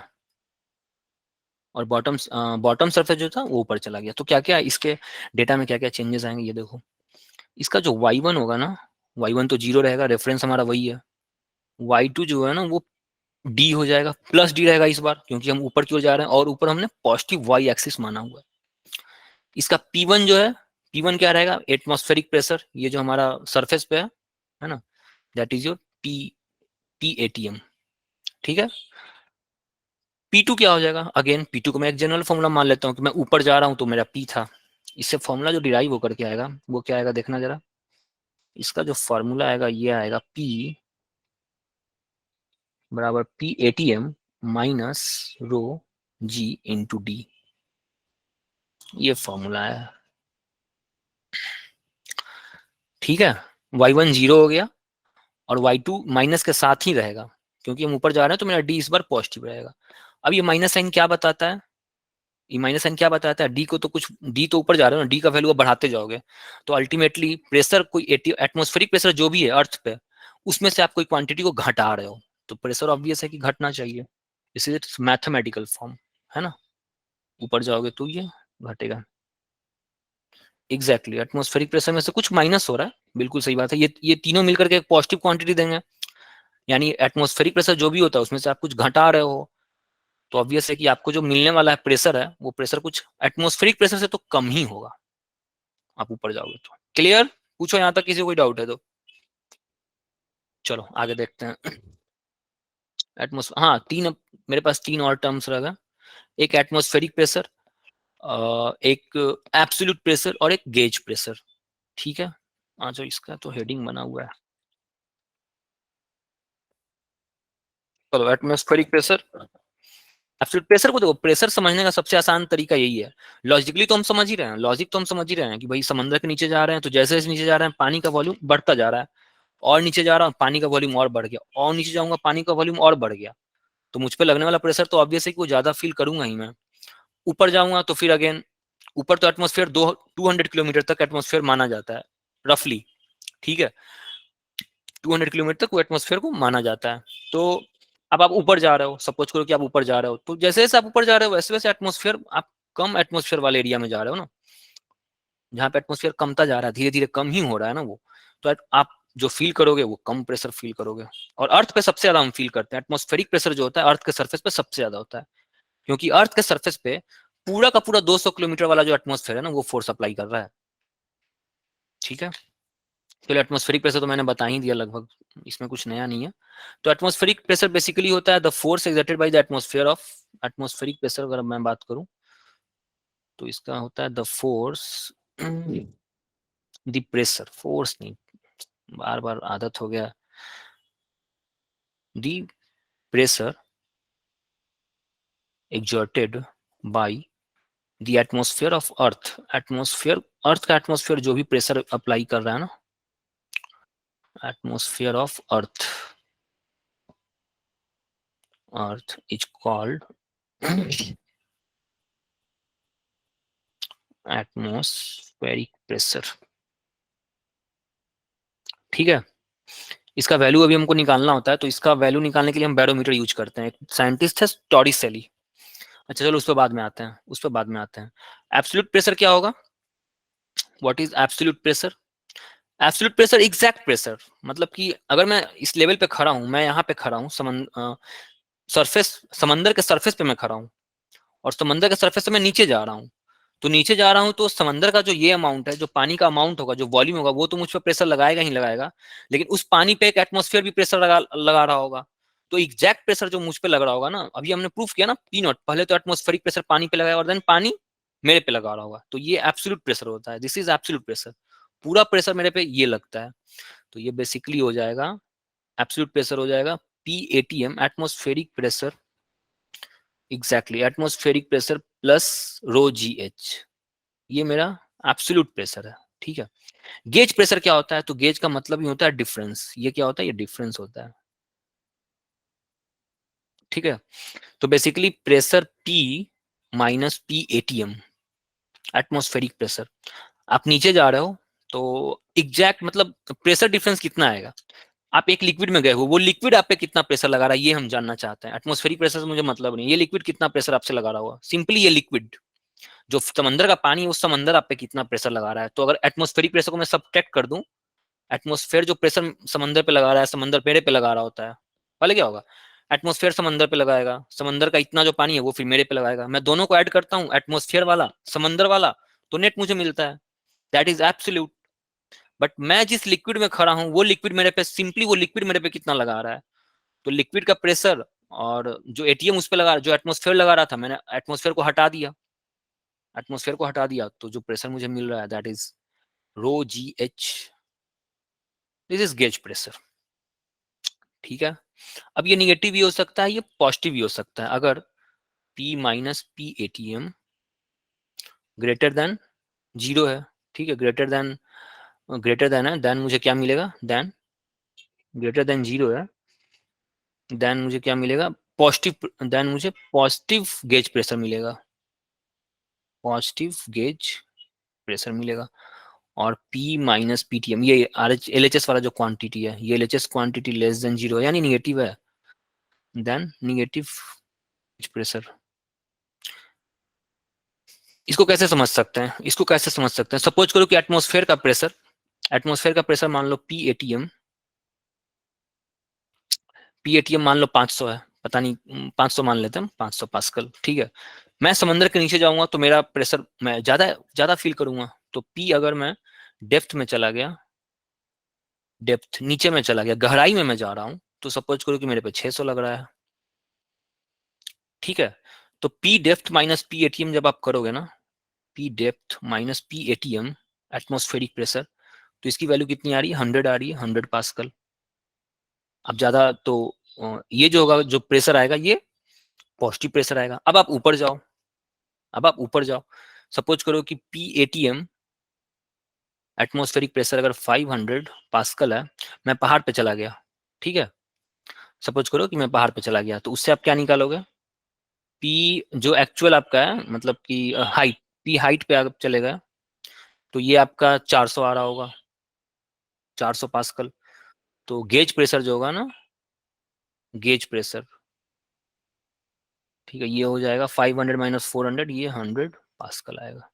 और बॉटम बॉटम सरफेस जो था वो ऊपर चला गया। तो क्या क्या इसके डेटा में क्या क्या चेंजेस आएंगे, ये देखो। इसका जो y1 होगा ना, y1 तो जीरो रहेगा, रेफरेंस हमारा वही है। y2 जो है ना, वो d हो जाएगा, प्लस d रहेगा इस बार, क्योंकि हम ऊपर की ओर जा रहे हैं और ऊपर हमने पॉजिटिव y एक्सिस माना हुआ है। इसका P1 जो है, P1 क्या रहेगा? एटमॉस्फेरिक प्रेशर, ये जो हमारा सरफेस पे है ना, that is your P PATM, ठीक है। P2 क्या हो जाएगा? अगेन P2 को मैं एक जनरल फॉर्मूला मान लेता हूँ कि मैं ऊपर जा रहा हूँ तो मेरा P था। इससे फॉर्मूला जो डिराइव होकर के आएगा वो क्या आएगा, देखना जरा। इसका जो फॉर्मूला आएगा ये आएगा P बराबर PATM minus rho G into D, ये फॉर्मूला है, ठीक है। y1 जीरो हो गया, और y2 माइनस के साथ ही रहेगा, क्योंकि हम ऊपर जा रहे हैं तो मेरा d इस बार पॉजिटिव रहेगा। अब ये माइनस साइन क्या बताता है? ये माइनस साइन क्या बताता है? डी को तो कुछ, डी तो ऊपर जा रहे हो ना, डी का वैल्यू बढ़ाते जाओगे, तो अल्टीमेटली प्रेशर, कोई एटमॉस्फेरिक प्रेशर जो भी है अर्थ पे, उसमें से आप कोई क्वांटिटी को घटा रहे हो, तो प्रेशर ऑब्वियस है कि घटना चाहिए। This is it's mathematical form, है ना। ऊपर जाओगे तो ये घटेगा। एग्जैक्टली, एटमॉस्फेरिक प्रेशर में से कुछ माइनस हो रहा है, बिल्कुल सही बात है। ये तीनों मिलकर के एक पॉजिटिव क्वांटिटी देंगे, यानी एटमॉस्फेरिक प्रेशर जो भी होता है उसमें से आप कुछ घटा रहे हो, तो ऑब्वियस है कि आपको जो मिलने वाला है प्रेशर है, वो प्रेशर कुछ एटमॉस्फेरिक प्रेशर से तो कम ही होगा, आप ऊपर जाओगे तो। क्लियर? पूछो यहाँ तक, किसी को कोई डाउट है तो। चलो आगे देखते हैं। एटमोस्फेयर, हाँ तीन, मेरे पास तीन और टर्म्स रहेगा। एक एटमॉस्फेरिक प्रेशर, एक एब्सोल्यूट प्रेशर, और एक गेज प्रेशर, ठीक है। जो इसका तो हेडिंग बना हुआ है। चलो एटमॉस्फेरिक प्रेशर, एब्सोल्यूट प्रेशर को देखो, प्रेशर समझने का सबसे आसान तरीका यही है। लॉजिकली तो हम समझ ही रहे हैं, लॉजिक तो हम समझ ही रहे हैं कि भाई समंदर के नीचे जा रहे हैं, तो जैसे जैसे नीचे जा रहे हैं पानी का वॉल्यूम बढ़ता जा रहा है, और नीचे जा रहा हूँ पानी का वॉल्यूम और बढ़ गया, और नीचे जाऊंगा पानी का वॉल्यूम और बढ़ गया, तो मुझ पे लगने वाला प्रेशर तो ऑब्वियस है कि वो ज्यादा फील करूंगा ही मैं। ऊपर जाऊंगा तो फिर अगेन, ऊपर तो एटमॉस्फेयर 200 किलोमीटर तक एटमॉस्फेयर माना जाता है, रफली, ठीक है। 200 किलोमीटर तक वो एटमॉस्फेयर को माना जाता है। तो अब आप ऊपर जा रहे हो, सपोज करो कि आप ऊपर जा रहे हो, तो जैसे जैसे आप ऊपर जा रहे हो वैसे वैसे एटमॉस्फेयर आप कम एटमोस्फेयर वाले एरिया में जा रहे हो ना, जहाँ पे एटमोस्फेयर कमता जा रहा है, धीरे धीरे कम ही हो रहा है ना वो, तो आप जो फील करोगे वो कम प्रेशर फील करोगे। और अर्थ पे सबसे ज्यादा हम फील करते हैं एटमोस्फेरिक प्रेशर जो होता है, अर्थ के सरफेस पे सबसे ज्यादा होता है, क्योंकि अर्थ के सरफेस पे पूरा का पूरा 200 किलोमीटर वाला जो एटमोस्फेयर है ना, वो फोर्स अप्लाई कर रहा है। ठीक है, चलो एटमोस्फेरिक प्रेशर तो मैंने बता ही दिया लगभग, इसमें कुछ नया नहीं है। तो एटमोस्फेरिक प्रेशर बेसिकली होता है the force exerted by the atmosphere of, atmospheric pressure अगर मैं बात करूं तो इसका होता है the force, the pressure, force नहीं, बार बार आदत हो गया, the pressure exerted by the atmosphere of earth, atmosphere, earth का एटमोस्फेयर जो भी प्रेशर अप्लाई कर रहा है ना, atmosphere of earth, earth is called atmospheric pressure. ठीक है, इसका वैल्यू अभी हमको निकालना होता है, तो इसका वैल्यू निकालने के लिए हम बैरोमीटर यूज करते हैं। साइंटिस्ट है टॉरिसेली। अच्छा चलो उस पर बाद में आते हैं, उस पर बाद में आते हैं। एब्सोल्यूट प्रेशर क्या होगा, what is absolute pressure? Absolute pressure exact pressure, मतलब कि अगर मैं इस लेवल पे खड़ा हूं, मैं यहाँ पे खड़ा हूँ, सरफेस, समंदर के सरफेस पे मैं खड़ा हूँ, और समंदर के सरफेस से मैं नीचे जा रहा हूँ, तो नीचे जा रहा हूँ तो समंदर का जो ये अमाउंट है, जो पानी का अमाउंट होगा, जो वॉल्यूम होगा, वो तो मुझ पर प्रेशर लगाएगा ही लगाएगा, लेकिन उस पानी पे एक एटमोस्फेयर भी प्रेशर लगा रहा होगा। तो एग्जैक्ट प्रेशर जो मुझ पे लग रहा होगा ना, अभी हमने प्रूफ किया ना पी नॉट, पहले तो एटमोस्फेरिक प्रेशर पानी पे लगाया और देन पानी मेरे पे लगा रहा होगा, तो ये एब्सोल्यूट प्रेशर होता है, दिस इज एब्सोल्यूट प्रेशर, पूरा प्रेशर मेरे पे ये लगता है। तो ये बेसिकली हो जाएगा, एब्सोल्यूट प्रेशर हो जाएगा PATM, atmospheric pressure, exactly atmospheric pressure plus ρGH, ये मेरा एब्सोल्यूट प्रेशर है। ठीक है, गेज प्रेशर क्या होता है, तो गेज का मतलब ही होता है डिफरेंस, ये क्या होता है, ये डिफरेंस होता है। ठीक है, तो basically pressure P minus PATM, atmospheric pressure, आप नीचे जा रहे हो तो एग्जैक्ट मतलब प्रेशर डिफरेंस कितना आएगा, आप एक लिक्विड में गए हो, वो लिक्विड आप पे कितना प्रेशर लगा रहा है ये हम जानना चाहते हैं। एटमोस्फेरिक प्रेशर से मुझे मतलब नहीं, ये लिक्विड कितना प्रेशर आपसे लगा रहा होगा, सिंपली ये लिक्विड जो समंदर का पानी है, उस समंदर आप पे कितना प्रेशर लगा रहा है। तो अगर एटमोस्फेरिक प्रेशर को मैं सब्ट्रैक्ट कर दूं, एटमोस्फेयर जो प्रेशर समंदर पे लगा रहा है, समंदर मेरे पे लगा रहा होता है, पहले क्या होगा, एटमोस्फेयर समंदर पे लगाएगा, समंदर का इतना जो पानी है वो फिर मेरे पे लगाएगा, मैं दोनों को ऐड करता हूँ, एटमोस्फेयर वाला समंदर वाला, तो नेट मुझे मिलता है, दैट इज एब्सोल्यूट। बट मैं जिस लिक्विड में खड़ा हूँ, वो लिक्विड मेरे पे, सिंपली वो लिक्विड मेरे पे कितना लगा रहा है, तो लिक्विड का प्रेशर और जो एटीएम उस पे लगा, जो एटमोस्फेयर लगा रहा था, मैंने एटमोस्फेयर को हटा दिया, एटमोस्फेयर को हटा दिया, तो जो प्रेशर मुझे मिल रहा है that is ρGH, this is gauge pressure. ठीक है, अब ये निगेटिव भी हो सकता है, ये पॉजिटिव भी हो सकता है। अगर P minus PATM greater than 0 है, ठीक है, ग्रेटर देन है, देन मुझे क्या मिलेगा, देन ग्रेटर देन 0 है, देन मुझे क्या मिलेगा, पॉजिटिव, देन मुझे पॉजिटिव गेज प्रेशर मिलेगा, पॉजिटिव गेज प्रेशर मिलेगा। और P माइनस PTM, ये LHS वाला जो क्वांटिटी है, ये LHS क्वांटिटी लेस देन 0 है, यानी निगेटिव है, देन निगेटिव प्रेशर। इसको कैसे समझ सकते हैं, इसको कैसे समझ सकते हैं, सपोज करो कि एटमॉस्फेयर का प्रेशर, एटमॉस्फेयर का प्रेशर मान लो PATM, PATM मान लो 500 है, पता नहीं 500 मान लेते हैं, 500 पास्कल। ठीक है, मैं समंदर के नीचे जाऊंगा तो मेरा प्रेशर मैं ज्यादा ज्यादा फील करूंगा, तो P अगर मैं डेप्थ में चला गया, डेप्थ नीचे में चला गया, गहराई में मैं जा रहा हूं, तो सपोज करो कि मेरे पे 600 लग रहा है। ठीक है, तो P डेप्थ माइनस PATM जब आप करोगे ना, P depth minus PATM atmospheric pressure, तो इसकी वैल्यू कितनी आ रही है, 100 आ रही है, 100 पास्कल। अब ज्यादा तो ये जो होगा, जो प्रेशर आएगा ये पॉजिटिव प्रेशर आएगा। अब आप ऊपर जाओ, अब आप ऊपर जाओ, सपोज करो कि PATM एटमॉस्फेरिक प्रेशर अगर 500 पास्कल है, मैं पहाड़ पे चला गया, ठीक है, सपोज करो कि मैं पहाड़ पे चला गया, तो उससे आप क्या निकालोगे, P जो एक्चुअल आपका है, मतलब कि हाइट, P हाइट पे आप चले गए, तो ये आपका 400 आ रहा होगा, 400 पास्कल। तो गेज प्रेशर जो होगा ना, गेज प्रेशर, ठीक है, ये हो जाएगा 500 माइनस 400, ये 100 पास्कल आएगा।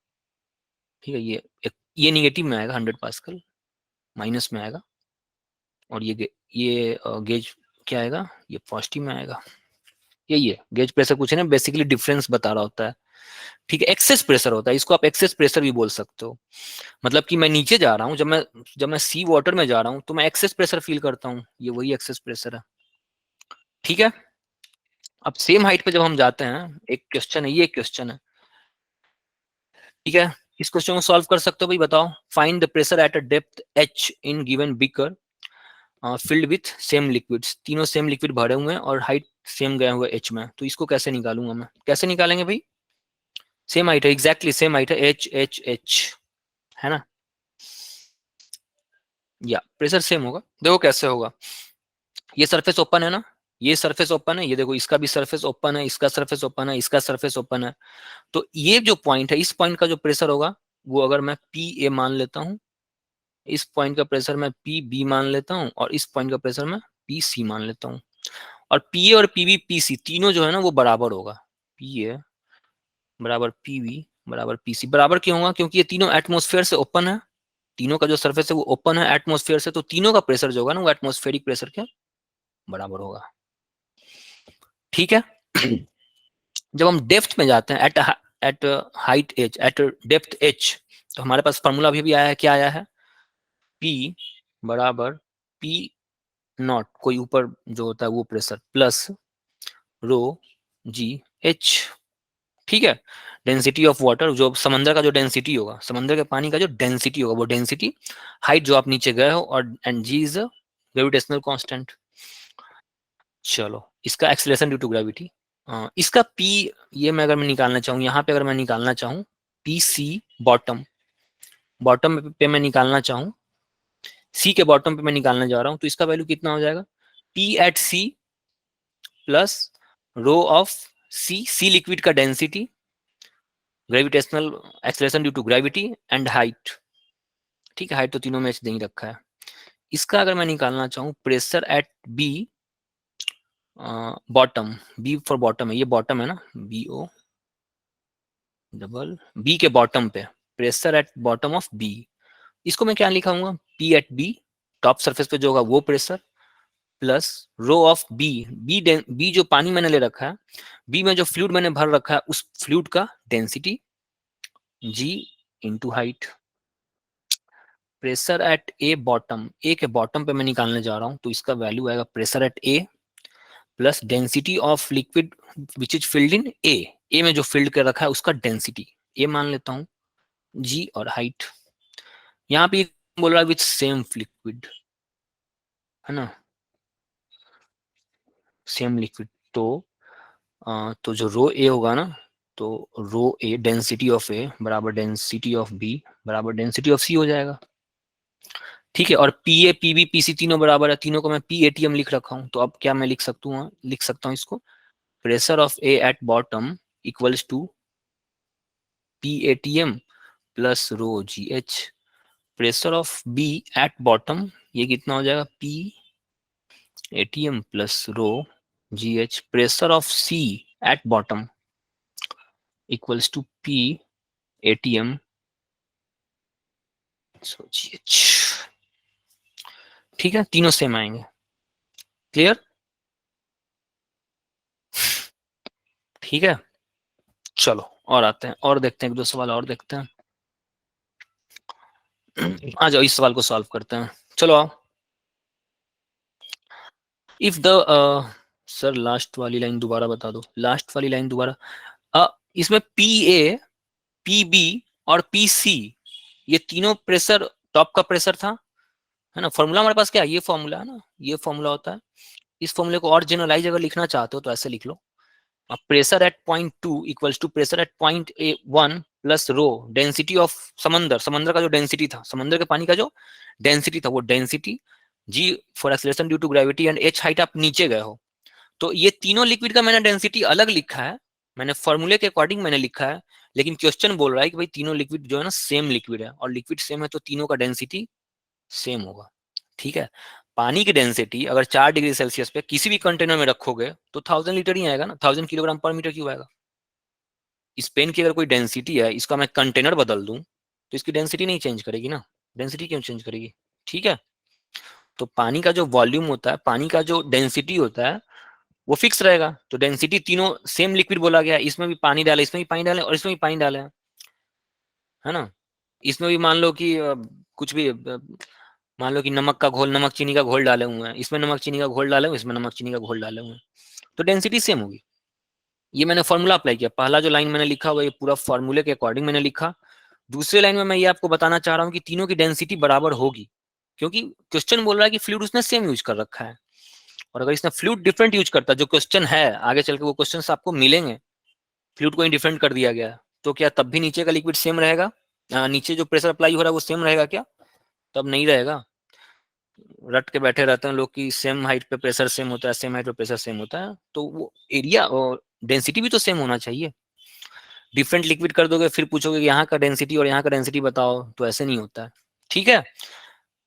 ठीक है, ये निगेटिव में आएगा 100 पास्कल, माइनस में आएगा, और ये गेज क्या आएगा, ये पॉजिटिव में आएगा। यही है गेज प्रेशर, पूछे ना बेसिकली डिफरेंस बता रहा होता है। ठीक है, एक्सेस प्रेशर होता है, इसको आप एक्सेस प्रेशर भी बोल सकते हो। मतलब कि मैं नीचे जा रहा हूँ, जब मैं सी वाटर में जा रहा हूँ तो मैं एक्सेस प्रेशर फील करता हूँ, ये वही एक्सेस प्रेशर है। ठीक है, अब सेम हाइट पे जब हम जाते हैं, एक क्वेश्चन है, ये एक क्वेश्चन है। ठीक है, इस क्वेश्चन को सॉल्व कर सकते हो भाई, बताओ। Find the pressure at a depth h in given beaker filled with same liquids. तीनों सेम लिक्विड भरे हुए हैं और हाइट सेम गया हुआ h में, तो इसको कैसे निकालूंगा मैं, कैसे निकालेंगे भाई? सेम हाइट है, एग्जैक्टली सेम हाइट है, h h h, है ना? या प्रेशर सेम होगा। देखो कैसे होगा, ये सरफेस ओपन है ना, ये सरफेस ओपन है, ये देखो इसका भी सरफेस ओपन है, इसका सरफेस ओपन है, इसका सरफेस ओपन है। तो ये जो पॉइंट है, इस पॉइंट का जो प्रेशर होगा वो अगर मैं पी ए मान लेता हूँ, इस पॉइंट का प्रेशर मैं पी बी मान लेता हूँ, और इस पॉइंट का प्रेशर मैं पी सी मान लेता हूँ। और पी ए और पी बी पी सी तीनों जो है ना वो बराबर होगा। पी ए बराबर पी बी बराबर पी सी। बराबर क्यों होगा? क्योंकि ये तीनों एटमोस्फेयर से ओपन है, तीनों का जो सरफेस है वो ओपन है एटमोस्फेयर से, तो तीनों का प्रेशर जो होगा ना वो एटमोस्फेरिक प्रेशर के बराबर होगा। ठीक है। जब हम डेप्थ में जाते हैं, at height H, at depth H, तो हमारे पास फॉर्मूला भी आया है, क्या आया है? P बराबर P नॉट, कोई ऊपर जो होता है वो pressure, plus rho G H. ठीक है, डेंसिटी ऑफ वाटर, जो समंदर का जो डेंसिटी होगा, समंदर के पानी का जो डेंसिटी होगा, वो डेंसिटी, हाइट जो आप नीचे गए हो, और and G is gravitational constant. चलो, इसका एक्सेलरेशन ड्यू टू ग्रेविटी, इसका पी, ये मैं अगर मैं निकालना चाहूँ, यहाँ पे अगर मैं निकालना चाहूँ पी सी बॉटम, बॉटम पे मैं निकालना चाहूँ, सी के बॉटम पे मैं निकालने जा रहा हूँ, तो इसका वैल्यू कितना हो जाएगा? P at C plus rho of C, C liquid का density, gravitational acceleration due to gravity, and height. ठीक है, हाइट तो तीनों में से नहीं रखा है। इसका अगर मैं निकालना चाहूँ pressure at B bottom, B for bottom है, ये बॉटम है ना, बी ओ डबल, बी के बॉटम पे, pressure at bottom of B, इसको मैं क्या लिखाऊंगा? P at B, top surface पे जो होगा वो pressure, plus rho of B, B जो पानी मैंने ले रखा है, बी में जो फ्लूइड मैंने भर रखा है, उस फ्लूइड का density G into height. Pressure at A bottom, A के बॉटम पे मैं निकालने जा रहा हूं, तो इसका वैल्यू आएगा pressure at A plus density of liquid which is filled in A, A में जो फिल्ड कर रखा है उसका डेंसिटी ए मान लेता हूँ, जी और हाइट। यहाँ पे बोल रहा है विथ सेम लिक्विड, है ना, सेम लिक्विड, तो जो रो ए होगा ना, तो रो ए डेंसिटी ऑफ ए बराबर डेंसिटी ऑफ बी बराबर डेंसिटी ऑफ सी हो जाएगा। ठीक है, और P A P B P C तीनों बराबर है, तीनों को मैं पी ए टी एम लिख रखा हूँ, तो अब क्या मैं लिख सकता हूँ इसको, pressure of A at bottom equals to P A T M plus rho G H. Pressure of B at bottom, ये कितना हो जाएगा? P A T M plus rho G H. Pressure of C at bottom equals to P A T M so G H. ठीक है, तीनों सेम आएंगे। क्लियर? ठीक है, चलो और आते हैं, और देखते हैं, एक दो सवाल और देखते हैं। आ जाओ, इस सवाल को सॉल्व करते हैं, चलो आओ। इफ द सर लास्ट वाली लाइन दोबारा बता दो, लास्ट वाली लाइन दोबारा। इसमें पी ए पी बी और पी सी, ये तीनों प्रेशर टॉप का प्रेशर था, है ना। फॉर्मूला हमारे पास क्या है? ये फॉर्मूला है ना, ये फॉर्मूला होता है। इस फॉर्मूले को और जनरलाइज अगर लिखना चाहते हो तो ऐसे लिख लो, pressure at point two equals to pressure at point A one plus rho density of समंदर, समंदर का जो डेंसिटी था, समंदर के पानी का जो डेंसिटी था, वो density G for acceleration due to gravity, and H height आप नीचे गए हो। तो ये तीनों लिक्विड का मैंने डेंसिटी अलग लिखा है, मैंने फॉर्मूले के अकॉर्डिंग मैंने लिखा है, लेकिन क्वेश्चन बोल रहा है कि भाई तीनों लिक्विड जो है ना सेम लिक्विड है, और लिक्विड सेम है तो तीनों का डेंसिटी सेम होगा। ठीक है, पानी की डेंसिटी अगर 4 डिग्री सेल्सियस पे किसी भी कंटेनर में रखोगे तो 1000 लीटर ही आएगा ना, 1000 किलोग्राम पर मीटर क्यूब आएगा। इस पेन की अगर कोई डेंसिटी है, इसका मैं कंटेनर बदल दूं तो इसकी डेंसिटी नहीं चेंज करेगी ना, डेंसिटी क्यों चेंज करेगी? ठीक है, तो पानी का जो वॉल्यूम होता है, पानी का जो डेंसिटी होता है वो फिक्स रहेगा। तो डेंसिटी तीनों सेम लिक्विड बोला गया, इसमें भी पानी डाले, इसमें भी पानी डाले और इसमें भी पानी डाले, है ना। इसमें भी मान लो कि कुछ भी मान लो कि नमक का घोल, नमक चीनी का घोल डाले हुए हैं, इसमें नमक चीनी का घोल डाले हुए, इसमें नमक चीनी का घोल डाले हुए हैं, तो डेंसिटी सेम होगी। ये मैंने फॉर्मूला अप्लाई किया, पहला जो लाइन मैंने लिखा हुआ ये पूरा फॉर्मूले के अकॉर्डिंग मैंने लिखा। दूसरे लाइन में मैं ये आपको बताना चाह रहा हूँ कि तीनों की डेंसिटी बराबर होगी, क्योंकि क्वेश्चन बोल रहा है कि फ्लूइड उसने सेम यूज कर रखा है। और अगर इसने फ्लूइड डिफरेंट यूज करता, जो क्वेश्चन है आगे चल के वो क्वेश्चन आपको मिलेंगे, फ्लूइड को डिफरेंट कर दिया गया है, तो क्या तब भी नीचे का लिक्विड सेम रहेगा? नीचे जो प्रेशर अप्लाई हो रहा है वो सेम रहेगा क्या? तब नहीं रहेगा। रट के बैठे रहते हैं लोग कि सेम हाइट पे प्रेशर सेम होता है, सेम हाइट पे प्रेशर सेम होता है, तो वो एरिया और डेंसिटी भी तो सेम होना चाहिए। डिफरेंट लिक्विड कर दोगे फिर पूछोगे कि यहाँ का डेंसिटी और यहाँ का डेंसिटी बताओ, तो ऐसे नहीं होता है। ठीक है,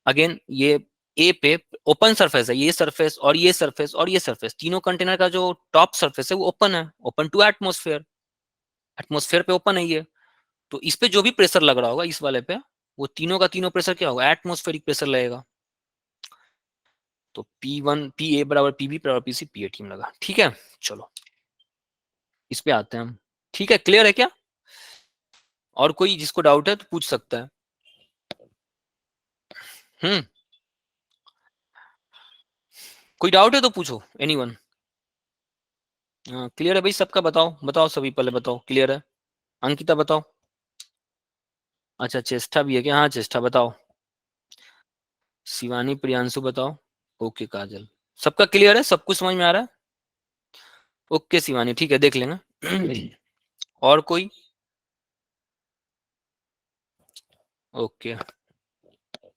अगेन ये ए पे ओपन सरफेस है, ये सरफेस और ये सरफेस और ये सरफेस, तीनों कंटेनर का जो टॉप सरफेस है वो ओपन है, ओपन टू एटमोस्फेयर, एटमोस्फेयर पे ओपन है ये। तो इस पे जो भी प्रेशर लग रहा होगा इस वाले पे, वो तीनों का तीनों प्रेशर क्या होगा? एटमोस्फेरिक प्रेशर लगेगा। तो P1 PA बराबर PB बराबर PC PAT में लगा। ठीक है, चलो इस पे आते हैं हम। ठीक है, क्लियर है क्या? और कोई जिसको डाउट है तो पूछ सकता है। हम्म, कोई डाउट है तो पूछो, एनीवन। क्लियर है भाई सबका? बताओ बताओ सभी, पहले बताओ क्लियर है। अंकिता बताओ। अच्छा चेष्टा भी है क्या? हाँ चेष्टा बताओ। शिवानी प्रियांशु बताओ। ओके काजल, सबका क्लियर है, सब कुछ समझ में आ रहा है? ओके शिवानी, ठीक है देख लेंगे। और कोई? ओके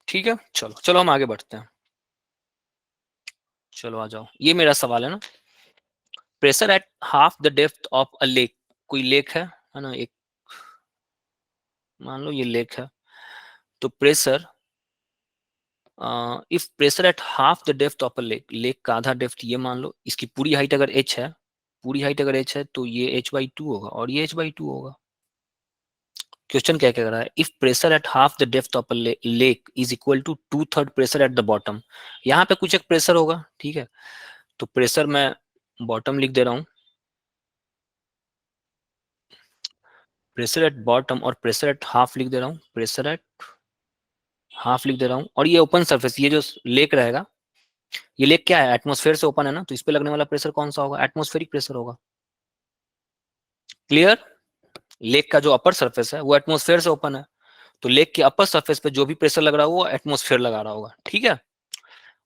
ठीक है, चलो चलो हम आगे बढ़ते हैं। चलो आ जाओ, ये मेरा सवाल है ना। Pressure at half the depth of a lake, कोई लेक है ना, एक मान लो ये लेक है। तो pressure, if pressure at half the depth of a lake, lake का आधा डेप्थ ये मान लो, इसकी पूरी हाइट अगर h है, पूरी हाइट अगर h है तो ये h/2 होगा और ये h/2 होगा। क्वेश्चन क्या कह रहा है? If pressure at half the depth of a lake is equal to 2/3 pressure at the bottom. यहाँ पे कुछ एक प्रेशर होगा, ठीक है, तो प्रेशर मैं बॉटम लिख दे रहा हूँ, प्रेशर एट बॉटम, और प्रेशर एट हाफ लिख दे रहा हूँ, प्रेशर एट हाफ लिख दे रहा हूँ। और ये ओपन सरफेस, ये जो लेक रहेगा, ये लेक क्या है? एटमोस्फेयर से ओपन है ना, तो इस पे लगने वाला प्रेशर कौन सा होगा? एटमोस्फेरिक प्रेशर होगा। क्लियर? लेक का जो अपर सरफेस है वो एटमोस्फेयर से ओपन है, तो लेक के अपर सरफेस पे जो भी प्रेशर लग रहा है वो एटमोस्फेयर लगा रहा होगा। ठीक है,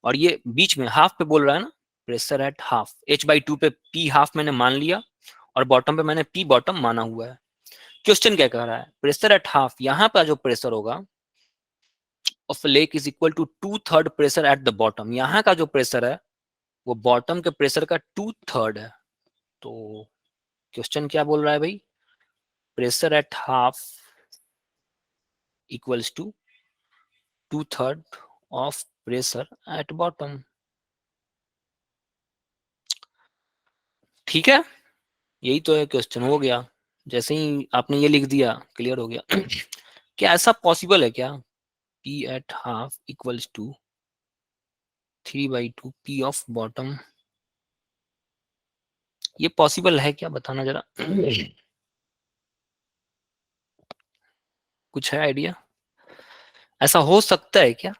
और ये बीच में हाफ पे बोल रहा है ना, प्रेशर एट हाफ, h/2 पे p हाफ मैंने मान लिया और बॉटम पे मैंने p बॉटम माना हुआ है। क्वेश्चन क्या कह रहा है? प्रेशर एट हाफ, यहाँ पे जो प्रेशर होगा of lake is equal to 2/3 pressure at the bottom. यहाँ का जो प्रेशर है वो बॉटम के प्रेशर का 2/3 है। तो क्वेश्चन क्या बोल रहा है भाई? Pressure at half equals to 2/3 of pressure at bottom. ठीक है, यही तो है क्वेश्चन, हो गया। जैसे ही आपने ये लिख दिया क्लियर हो गया। क्या ऐसा पॉसिबल है क्या? P at half equals to 3/2 P of bottom, ये पॉसिबल है क्या? बताना जरा। कुछ है आइडिया? ऐसा हो सकता है क्या?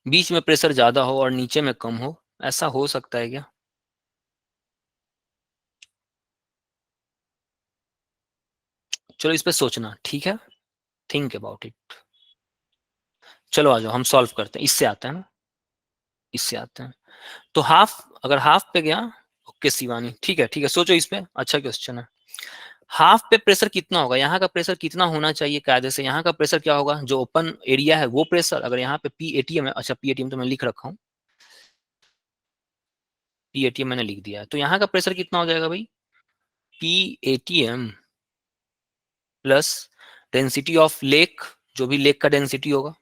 बीच में प्रेशर ज्यादा हो और नीचे में कम हो, ऐसा हो सकता है क्या? चलो इस पे सोचना, ठीक है, थिंक अबाउट इट। चलो आ जाओ हम सॉल्व करते हैं, इससे आते हैं ना, इससे आते हैं। तो हाफ, अगर हाफ पे गया, ओके शिवानी, ठीक है ठीक है, सोचो इस पे, अच्छा क्वेश्चन है। हाफ पे प्रेशर कितना होगा? यहाँ का प्रेशर कितना होना चाहिए कायदे से? यहाँ का प्रेशर क्या होगा? जो ओपन एरिया है वो प्रेशर, अगर यहाँ पे PATM है, अच्छा PATM तो मैं लिख रखा हूँ, PATM मैंने लिख दिया है, तो यहाँ का प्रेशर कितना हो जाएगा भाई? PATM plus density of lake, जो भी लेक का डेंसिटी होगा,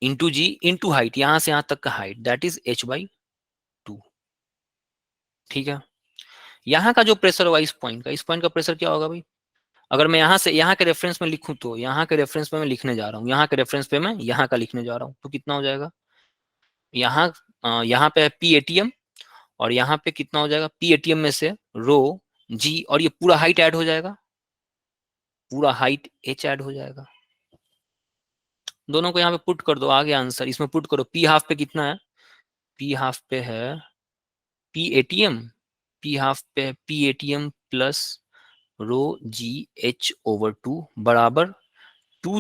इंटू जी इंटू हाइट, यहाँ से यहाँ तक का हाइट, दैट इज h/2। ठीक है, यहाँ का जो प्रेशर होगा इस पॉइंट का प्रेशर क्या होगा भाई? अगर मैं यहाँ से यहाँ के रेफरेंस में लिखूं तो यहाँ के रेफरेंस पे मैं लिखने जा रहा हूँ, यहाँ के रेफरेंस पे मैं यहाँ का लिखने जा रहा हूँ, तो कितना हो जाएगा? यहाँ पे है पी एटीएम, और यहाँ पे कितना हो जाएगा? पी एटीएम में से रो जी, और ये पूरा हाइट ऐड हो जाएगा, पूरा हाइट एच ऐड हो जाएगा। दोनों को यहाँ पे पुट कर दो, आ गया आंसर। इसमें पुट करो, पी हाफ पे कितना है? पी हाफ पे है पी एटीएम, पी हाफ पे P ATM plus rho G H over two बराबर two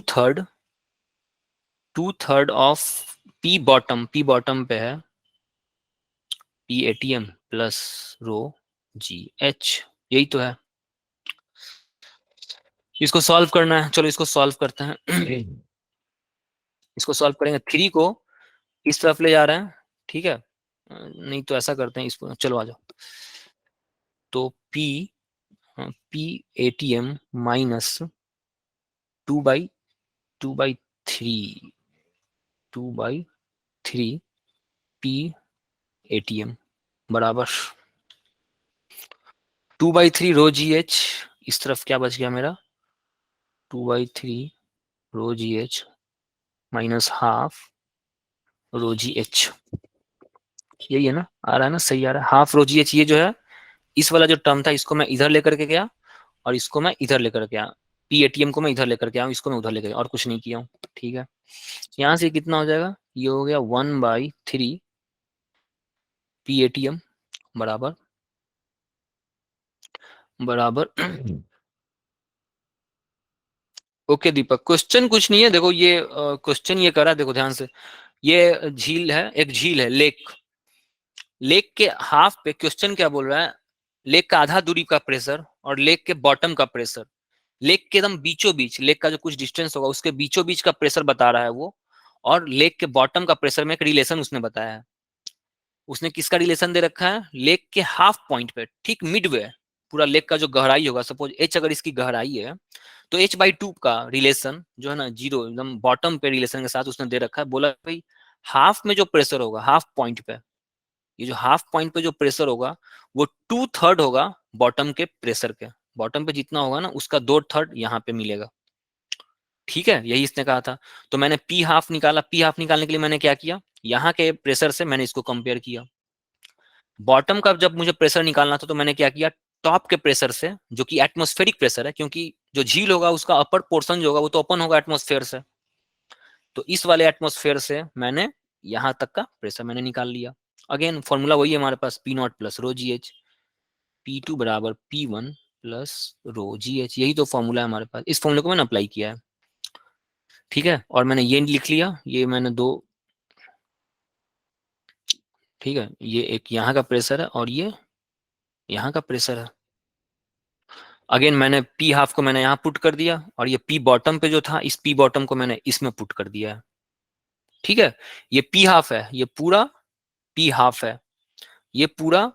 third of P bottom पे है P ATM plus rho G H, यही तो है। इसको सॉल्व करना है, चलो इसको सॉल्व करते हैं। इसको सॉल्व करेंगे, थ्री को इस तरफ ले जा रहे हैं, ठीक है, नहीं तो ऐसा करते हैं इसको, चलो आ जाओ। तो P ATM minus two by two by three two by three P ATM बराबर two by three rho G H, इस तरफ क्या बच गया मेरा? Two by three rho G H minus half rho G H, यही है ना? आ रहा है ना? सही आ रहा है, हाफ रो जी एच। ये जो है इस वाला जो टर्म था इसको मैं इधर लेकर के गया, और इसको मैं इधर लेकर के आया, पी एटीएम को मैं इधर लेकर के आया, इसको मैं उधर लेकर गया, और कुछ नहीं किया हूँ। ठीक है, यहाँ से कितना हो जाएगा? ये हो गया 1/3 पी एटीएम बराबर बराबर ओके दीपक, क्वेश्चन कुछ नहीं है, देखो ये क्वेश्चन ये करा, देखो ध्यान से, ये झील है, एक झील है, लेक, लेक के हाफ पे क्वेश्चन क्या बोल रहा है? लेक का आधा दूरी का प्रेशर और लेक के बॉटम का प्रेशर, लेक के एकदम बीचों बीच, लेक का जो कुछ डिस्टेंस होगा उसके बीचों बीच का प्रेशर बता रहा है वो, और लेक के बॉटम का प्रेशर में एक रिलेशन उसने बताया है। उसने किसका रिलेशन दे रखा है? लेक के हाफ पॉइंट पे, ठीक मिडवे, पूरा लेक का जो गहराई होगा, सपोज एच अगर इसकी गहराई है, तो h/2 का रिलेशन जो है ना, जीरो एकदम बॉटम पे रिलेशन के साथ उसने दे रखा है। बोला भाई हाफ में जो प्रेशर होगा, हाफ पॉइंट पे, ये जो हाफ पॉइंट पे जो प्रेशर होगा वो 2/3 होगा बॉटम के प्रेशर के, बॉटम पे जितना होगा ना उसका 2/3 यहाँ पे मिलेगा। ठीक है, यही इसने कहा था। तो मैंने पी हाफ निकाला, पी हाफ निकालने के लिए मैंने क्या किया? यहाँ के प्रेशर से मैंने इसको कंपेयर किया। बॉटम का जब मुझे प्रेशर निकालना था तो मैंने क्या किया? टॉप के प्रेशर से, जो कि एटमॉस्फेरिक प्रेशर है, क्योंकि जो झील होगा उसका अपर पोर्शन जो होगा वो तो ओपन होगा एटमॉस्फेयर से, तो इस वाले एटमॉस्फेयर से मैंने यहाँ तक का प्रेशर मैंने निकाल लिया। अगेन फॉर्मूला वही है हमारे पास, P naught plus rho G H, P two बराबर P one plus rho G H, यही तो फॉर्मूला है हमारे पास। इस फॉर्मूले को मैंने अप्लाई किया है, ठीक है, और मैंने ये लिख लिया, ये मैंने दो, ठीक है, ये एक यहाँ का प्रेशर है और ये यहाँ का प्रेशर है। अगेन मैंने पी हाफ को मैंने यहाँ पुट कर दिया, और ये पी बॉटम पे जो था, इस पी बॉटम को मैंने इसमें पुट कर दिया है। ठीक है, ये पी हाफ है, ये पूरा पी हाफ है, ये पूरा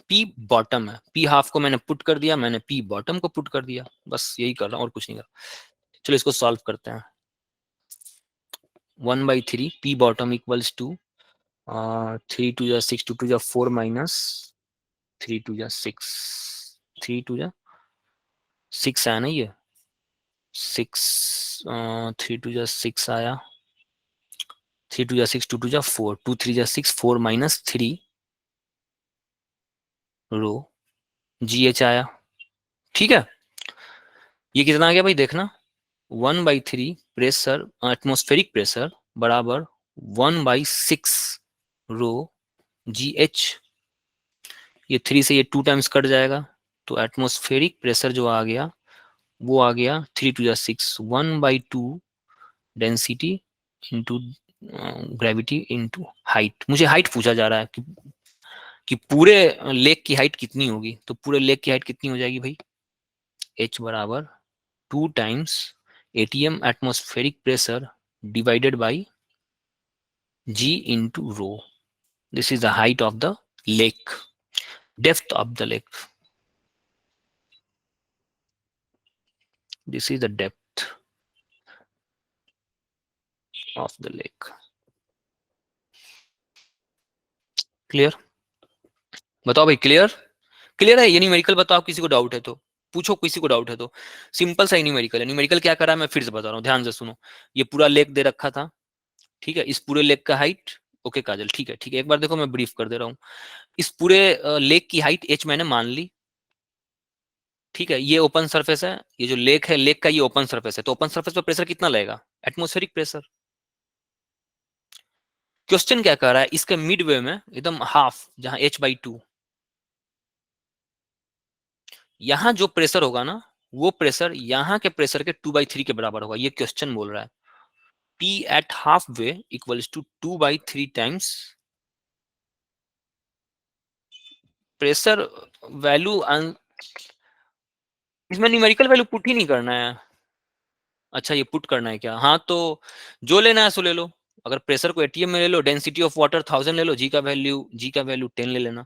पी बॉटम है। पी हाफ को मैंने पुट कर दिया, मैंने पी बॉटम को पुट कर दिया, बस यही कर रहा हूँ और कुछ नहीं कर रहा। चलो इसको सॉल्व करते हैं। 1/3 P bottom equals to 3 2 6 2 2 4 minus 3 2 6, 3 2 6 आया ना, ये 6, 3 2 6 आया, 3 2 6 2 2 4, 2 3 6 4 माइनस 3 रो जी एच आया। ठीक है, ये कितना आ गया भाई देखना, 1/3 प्रेशर, एटमोस्फेरिक प्रेशर बराबर 1/6 रो जी एच, ये 3 से ये 2 टाइम्स कट जाएगा, तो एटमोस्फेरिक प्रेशर जो आ गया वो आ गया 3 2 6, 1/2 density into gravity into height. मुझे हाइट पूछा जा रहा है कि पूरे लेक की हाइट कितनी होगी, तो पूरे लेक की हाइट कितनी हो जाएगी भाई? H बराबर 2 times ATM atmospheric pressure divided by G into rho, this is the height of the lake, depth of the lake, this is the depth of the lake. Clear? बताओ भाई, क्लियर? क्लियर है ये न्यूमेरिकल? बताओ किसी को डाउट है तो पूछो, किसी को डाउट है तो। सिंपल सा ही न्यूमेरिकल है। न्यूमेरिकल क्या करा है मैं फिर से बता रहा हूँ, ध्यान से सुनो। ये पूरा लेक दे रखा था, ठीक है, इस पूरे लेक का हाइट, ओके काजल, ठीक है ठीक है, एक बार देखो मैं ब्रीफ कर दे रहा हूँ। इस पूरे लेक की हाइट h मैंने मान ली, ठीक है, ये ओपन सरफेस है, ये जो लेक है, लेक का ये ओपन सरफेस है, तो ओपन सरफेस पर प्रेशर कितना लगेगा? Atmospheric pressure. क्वेश्चन क्या कर रहा है, इसके मिड वे में एकदम हाफ, जहां h/2, यहां जो प्रेशर होगा ना, वो प्रेशर यहां के प्रेशर के 2/3 के बराबर होगा, ये क्वेश्चन बोल रहा है। P at half way equals to 2/3 times pressure value. इसमें न्यूमेरिकल वैल्यू पुट ही नहीं करना है। अच्छा ये पुट करना है क्या? हाँ तो जो लेना है सो ले लो। अगर प्रेशर को एटीएम में ले लो, डेंसिटी ऑफ वाटर 1000 ले लो, जी का वैल्यू 10 ले लेना।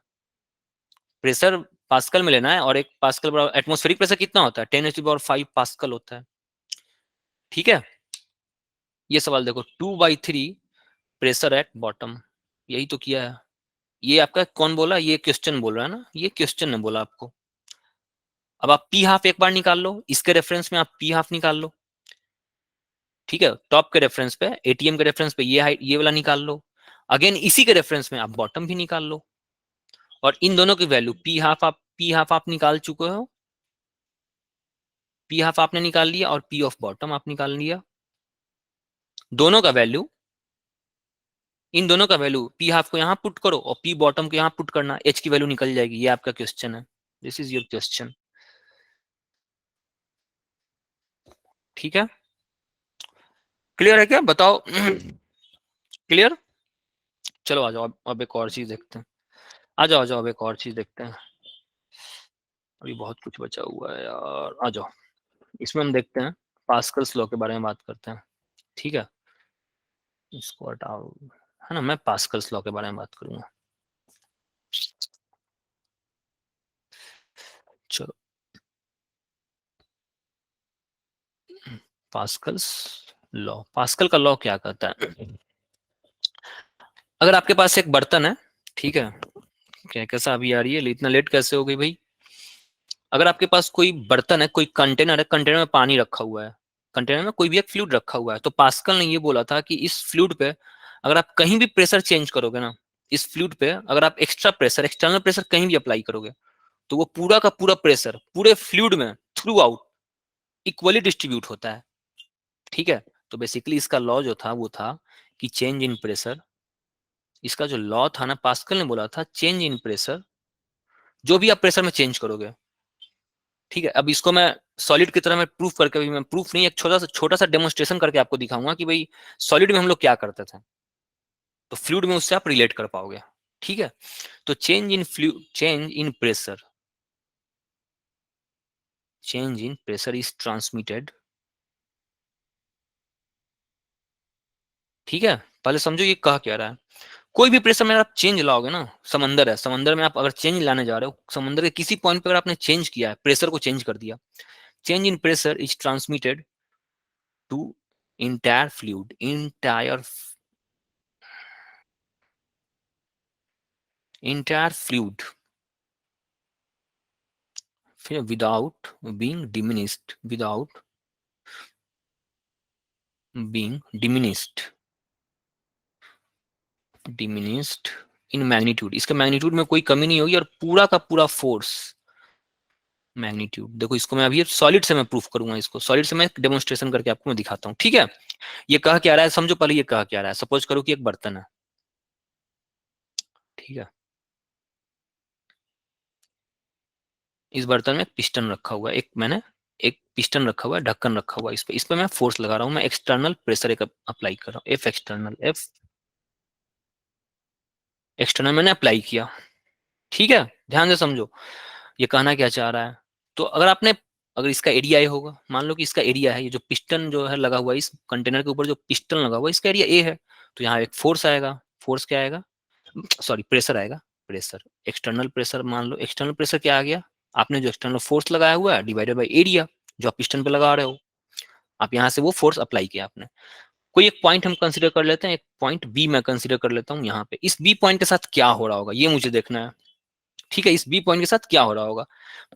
प्रेशर पास्कल में लेना है, और एक पास्कल बराबर एटमॉस्फेरिक प्रेशर कितना होता है? 10⁵ पास्कल होता है, ठीक है। ये सवाल देखो, 2/3 प्रेशर एट बॉटम, यही तो किया है। ये आपका कौन बोला? ये क्वेश्चन बोल रहा है ना, ये क्वेश्चन ने बोला आपको। अब आप पी हाफ एक बार निकाल लो, इसके रेफरेंस में आप पी हाफ निकाल लो, ठीक है, टॉप के रेफरेंस पे, एटीएम के रेफरेंस पे ये हाइट, ये वाला निकाल लो। अगेन इसी के रेफरेंस में आप बॉटम भी निकाल लो, और इन दोनों की वैल्यू पी हाफ आप निकाल चुके हो, पी हाफ आपने निकाल लिया, और पी ऑफ बॉटम आप निकाल लिया। दोनों का वैल्यू, इन दोनों का वैल्यू, पी हाफ को यहाँ पुट करो और पी बॉटम को यहाँ पुट करना, एच की वैल्यू निकल जाएगी। ये आपका क्वेश्चन है, दिस इज योर क्वेश्चन, ठीक है। क्लियर है क्या? बताओ क्लियर? चलो आ जाओ, अब एक और चीज देखते हैं। आ जाओ आ जाओ, अब एक और चीज देखते हैं। अभी बहुत कुछ बचा हुआ है यार, आ जाओ। इसमें हम देखते हैं, पास्कल्स लॉ के बारे में बात करते हैं, ठीक है। इसको हटाओ, है ना, मैं पास्कल्स लॉ के बारे में बात करूंगा। चलो, पास्कल्स लॉ, पास्कल का लॉ क्या कहता है? अगर आपके पास एक बर्तन है, ठीक है, क्या कैसा अभी आ रही है, इतना लेट कैसे हो गई भाई? अगर आपके पास कोई बर्तन है, कोई कंटेनर है, कंटेनर में पानी रखा हुआ है, कंटेनर में कोई भी एक फ्लूइड रखा हुआ है, तो पास्कल ने ये बोला था कि इस फ्लूइड पे अगर आप कहीं भी प्रेशर चेंज करोगे ना, इस फ्लूइड पे अगर आप एक्स्ट्रा प्रेशर, एक्सटर्नल प्रेशर कहीं भी अप्लाई करोगे, तो वो पूरा का पूरा प्रेशर पूरे फ्लूइड में थ्रू आउट इक्वली डिस्ट्रीब्यूट होता है, ठीक है। तो बेसिकली इसका लॉ जो था वो था कि चेंज इन प्रेशर, इसका जो लॉ था ना, पास्कल ने बोला था चेंज इन प्रेशर, जो भी आप प्रेशर में चेंज करोगे, ठीक है। अब इसको मैं सॉलिड की तरह मैं प्रूफ करके, भी मैं प्रूफ नहीं, एक छोटा सा डेमोन्स्ट्रेशन करके आपको दिखाऊंगा कि भाई सॉलिड में हम लोग क्या करते थे, तो फ्लूइड में उससे आप रिलेट कर पाओगे, ठीक है। तो change in pressure is transmitted, ठीक है। पहले समझो ये कह क्या रहा है। कोई भी प्रेशर में आप चेंज लाओगे ना, समंदर है, समंदर में आप अगर चेंज लाने जा रहे हो, समंदर के किसी पॉइंट पे अगर आपने चेंज किया है, प्रेशर को चेंज कर दिया, change in pressure is transmitted to entire fluid, entire fluid, फिर without being diminished, without being diminished in magnitude, इसके मैग्नीट्यूड में कोई कमी नहीं होगी, और पूरा का पूरा फोर्स मैग्नीट्यूड, देखो इसको मैं अभी सॉलिड से मैं प्रूफ करूंगा, इसको सॉलिड से मैं डेमोन्स्ट्रेशन करके आपको मैं दिखाता हूँ, ठीक है। ये कहा क्या रहा है समझो, पहले ये कहा क्या रहा है, सपोज करो कि एक बर्तन है, ठीक है, इस बर्तन में एक पिस्टन रखा हुआ है, एक पिस्टन रखा हुआ है, ढक्कन रखा हुआ है, इस पे मैं फोर्स लगा रहा हूँ, मैं एक्सटर्नल प्रेशर एक अप्लाई कर रहा हूँ, एफ एक्सटर्नल मैंने अप्लाई किया, ठीक है। ध्यान से समझो ये कहना क्या चाह रहा है। तो अगर इसका एरिया ए होगा, मान लो कि इसका एरिया है, ये जो पिस्टन जो है लगा हुआ है, इस कंटेनर के ऊपर जो पिस्टन लगा हुआ है, इसका एरिया ए है, तो यहाँ एक फोर्स आएगा, फोर्स क्या आएगा, सॉरी प्रेशर आएगा, प्रेशर, एक्सटर्नल प्रेशर, मान लो एक्सटर्नल प्रेशर क्या आ गया, आपने जो एक्सटर्नल फोर्स लगाया हुआ है डिवाइडेड बाई एरिया जो आप पिस्टन पे लगा रहे हो, आप यहाँ से वो फोर्स अप्लाई किया आपने। कोई एक पॉइंट हम कंसीडर कर लेते हैं, एक पॉइंट बी मैं कंसीडर कर लेता हूँ, यहाँ पे इस बी पॉइंट के साथ क्या हो रहा होगा ये मुझे देखना है। ठीक है, इस बी पॉइंट के साथ क्या हो रहा होगा,